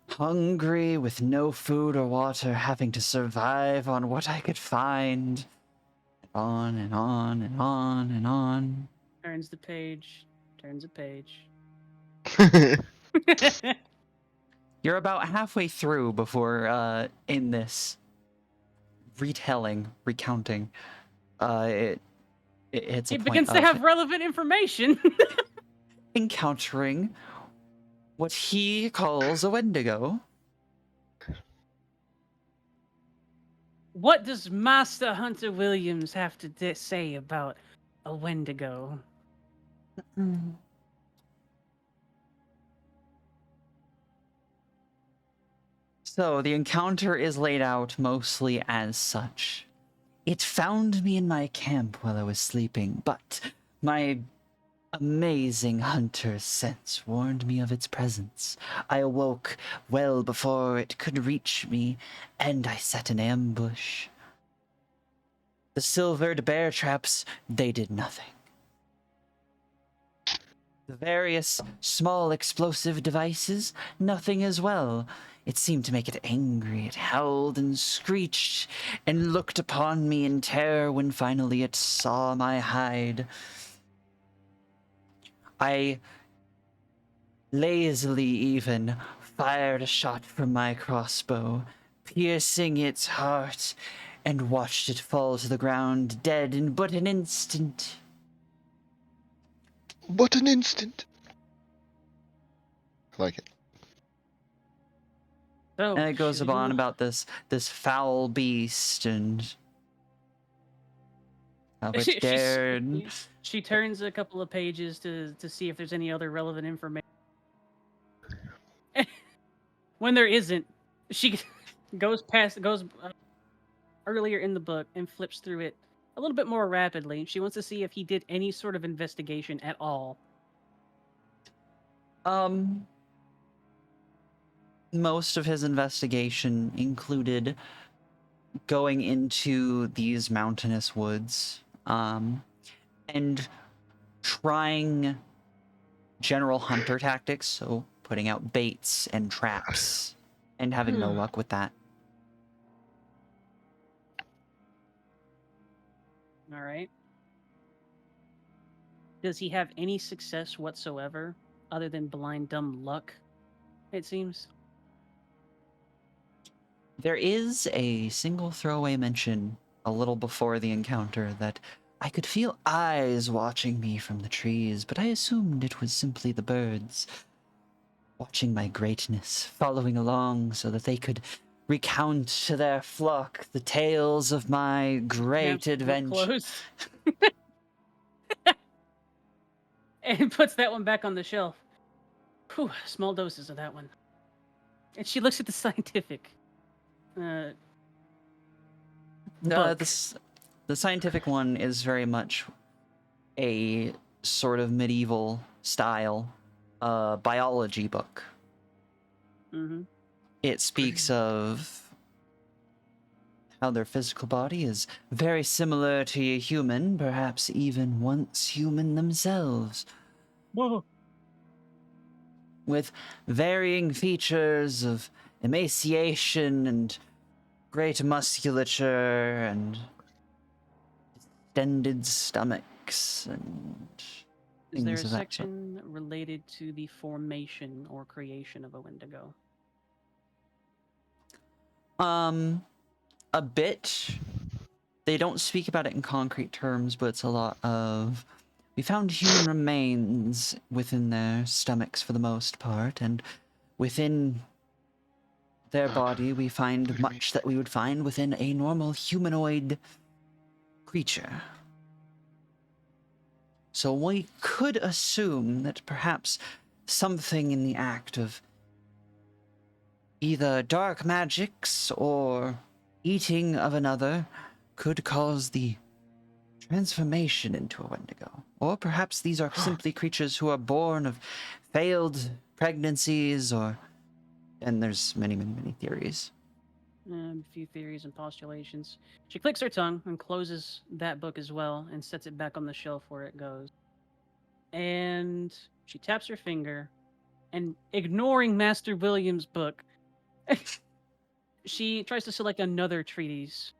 hungry with no food or water, having to survive on what I could find," on and on and on and on. Turns the page. Turns a page. You're about halfway through before, in this recounting, it hits a It point begins of to have relevant information. encountering what he calls a Wendigo. What does Master Hunter Williams have to say about a Wendigo? So the encounter is laid out mostly as such. It found me in my camp while I was sleeping, but my amazing hunter's sense warned me of its presence. I awoke well before it could reach me, and I set an ambush. The silvered bear traps, they did nothing. The various small explosive devices, nothing as well. It seemed to make it angry. It howled and screeched and looked upon me in terror when finally it saw my hide. I lazily even fired a shot from my crossbow, piercing its heart, and watched it fall to the ground dead in but an instant. What an instant! I like it. So And it goes should on you- about this foul beast and how it dared. She turns a couple of pages to see if there's any other relevant information. When there isn't, she goes earlier in the book and flips through it a little bit more rapidly. She wants to see if he did any sort of investigation at all. Most of his investigation included going into these mountainous woods, and trying general hunter tactics, so putting out baits and traps, and having no luck with that. All right. Does he have any success whatsoever other than blind dumb luck? It seems. There is a single throwaway mention a little before the encounter that I could feel eyes watching me from the trees, but I assumed it was simply the birds watching my greatness, following along so that they could recount to their flock the tales of my great Snaps the book adventure. closed. And puts that one back on the shelf. Whew, small doses of that one. And she looks at the scientific. Book. The scientific one is very much a sort of medieval style biology book. Mm-hmm. It speaks of how their physical body is very similar to a human, perhaps even once human themselves, Whoa. with varying features of emaciation and great musculature and distended stomachs and Is there a things of that sort. section related to the formation or creation of a Wendigo? A bit. They don't speak about it in concrete terms, but it's a lot of, we found human remains within their stomachs for the most part, and within their body we find much that we would find within a normal humanoid creature. So we could assume that perhaps something in the act of either dark magics or eating of another could cause the transformation into a Wendigo. Or perhaps these are simply creatures who are born of failed pregnancies, or... and there's many, many, many theories. A few theories and postulations. She clicks her tongue and closes that book as well and sets it back on the shelf where it goes. And she taps her finger and, ignoring Master William's book, she tries to select another treatise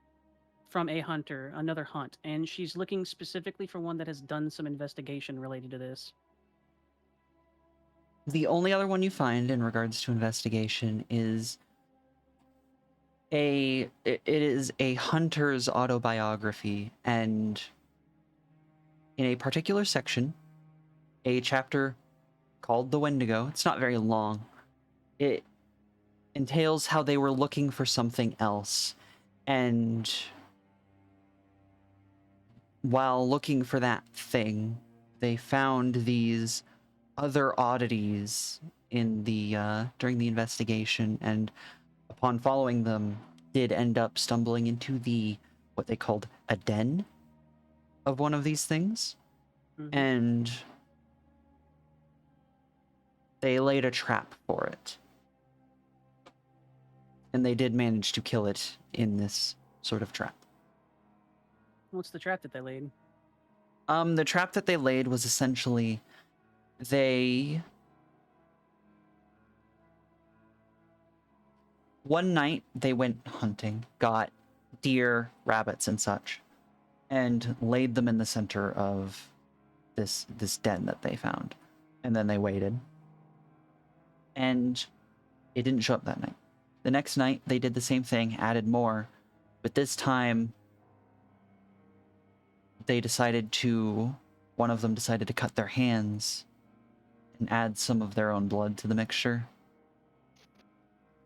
from a hunter, another hunt, and she's looking specifically for one that has done some investigation related to this. The only other one you find in regards to investigation is it is a hunter's autobiography, and in a particular section, a chapter called The Wendigo, it's not very long, it entails how they were looking for something else, and while looking for that thing, they found these other oddities in the during the investigation, and upon following them, did end up stumbling into what they called a den of one of these things. Mhm. And they laid a trap for it. And they did manage to kill it in this sort of trap. What's the trap that they laid? The trap that they laid was essentially one night they went hunting, got deer, rabbits, and such, and laid them in the center of this den that they found. And then they waited. And it didn't show up that night. The next night they did the same thing, added more, but this time one of them decided to cut their hands and add some of their own blood to the mixture.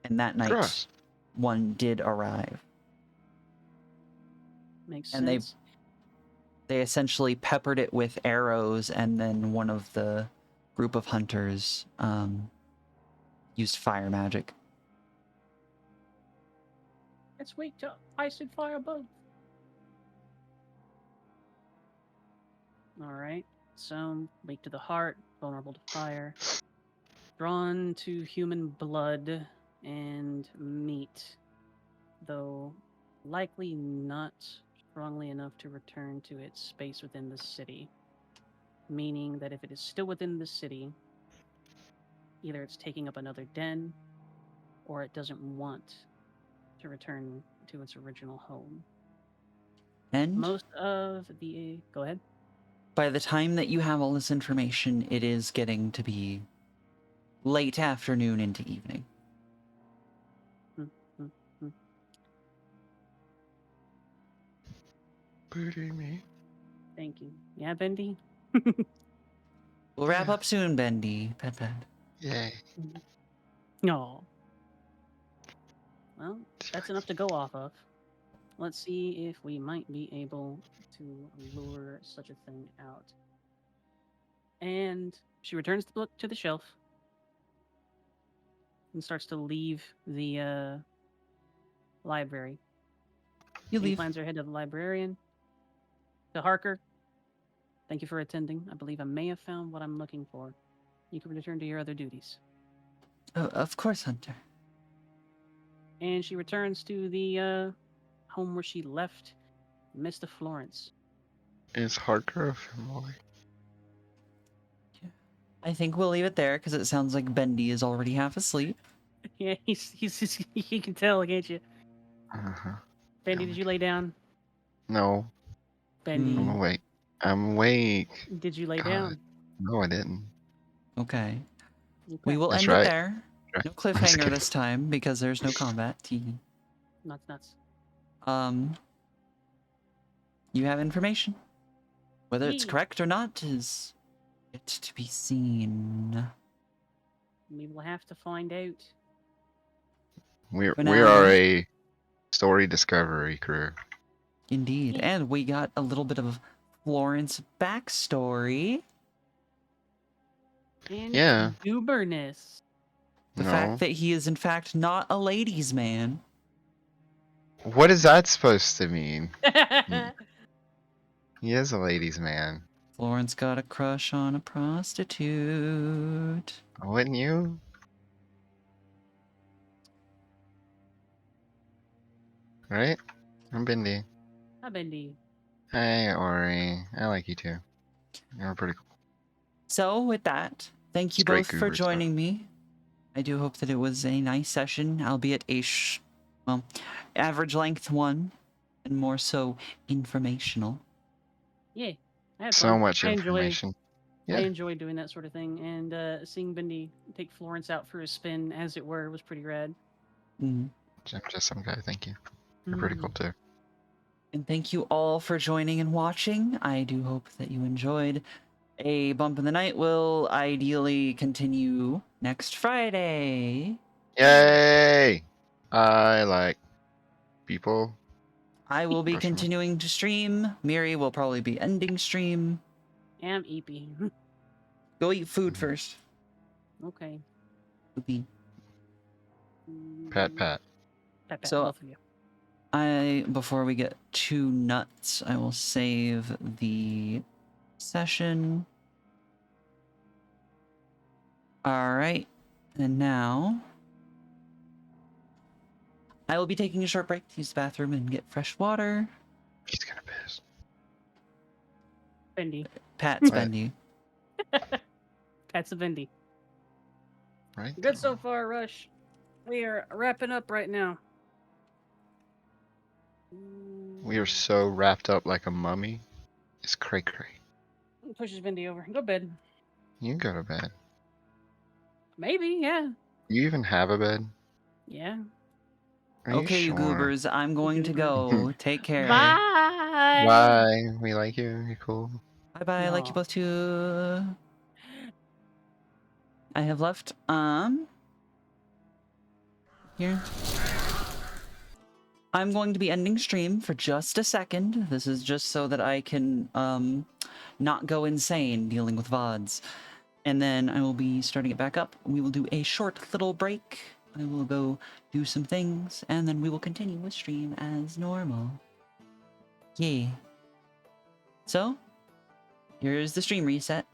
And that night, Gross. one did arrive. Makes And sense. they essentially peppered it with arrows, and then one of the group of hunters used fire magic. It's weak to ice and fire both. Alright. So, weak to the heart, vulnerable to fire. Drawn to human blood and meat. Though likely not strongly enough to return to its space within the city. Meaning that if it is still within the city, either it's taking up another den, or it doesn't want to return to its original home. And Most of the... Go ahead. by the time that you have all this information, it is getting to be late afternoon into evening. Booty me. Thank you. Yeah, Bendy? We'll wrap Yeah. up soon, Bendy. Pet pet. Yay. No. Well, that's enough to go off of. Let's see if we might be able to lure such a thing out. And she returns the book to the shelf and starts to leave the library. You She leave. plans her head to the librarian. To Harker, thank you for attending. I believe I may have found what I'm looking for. You can return to your other duties. Oh, of course, Hunter. And she returns to the home where she left Mr. Florence. Is Harker a family? I think we'll leave it there because it sounds like Bendy is already half asleep. Yeah, he's you can tell, can't you? Uh-huh. Bendy, did you lay down? No, Bendy, I'm awake. I'm awake. did you lay God. down? No, I didn't. Okay. Okay. We will That's end right. it there. Right. No I'm cliffhanger skipping. this time because there's no combat. Nuts. You have information. Whether it's Yee. correct or not is yet to be seen. We will have to find out. We For are now- a story discovery crew. Indeed. Yeah. And we got a little bit of Florence backstory. And Yeah. Gooberness. The No. fact that he is in fact not a ladies' man. What is that supposed to mean? He is a ladies' man. Florence got a crush on a prostitute. Wouldn't you? Right? I'm Bindi. Hi, Bendy. Hey, Ori. I like you too. You're pretty cool. So, with that, thank you Straight both for goober stuff. joining me. I do hope that it was a nice session, albeit average length one, and more so informational. Yeah, I had So fun. much I enjoy information. Yeah. I enjoy doing that sort of thing, and seeing Bendy take Florence out for a spin, as it were, was pretty rad. Mhm. I'm just some guy. Thank you. You're pretty cool too. And thank you all for joining and watching. I do hope that you enjoyed. A Bump in the Night will ideally continue next Friday. Yay! I like people. I will be Question mark. continuing to stream. Miri will probably be ending stream. I'm Eepy. Go eat food first. Okay. Poopy. Pat, pat. Pat, So- both of you. Before we get too nuts, I will save the session. All right, and now I will be taking a short break to use the bathroom and get fresh water. He's gonna piss. Bendy. Pat's Right. bendy. Pat's a Bendy. Right. Good there. so far, Rush. We are wrapping up right now. We are so wrapped up like a mummy. It's cray cray. Pushes Bendy over. Go to bed. You can go to bed. Maybe, yeah. You even have a bed? Yeah. Are you Okay, you sure? goobers, I'm going to go. Take care. Bye. Bye. We like you. You're cool. Bye bye. I like you No. both too. I have left here. I'm going to be ending stream for just a second. This is just so that I can not go insane dealing with VODs. And then I will be starting it back up. We will do a short little break. I will go do some things, and then we will continue with stream as normal. Yay. So, here's the stream reset.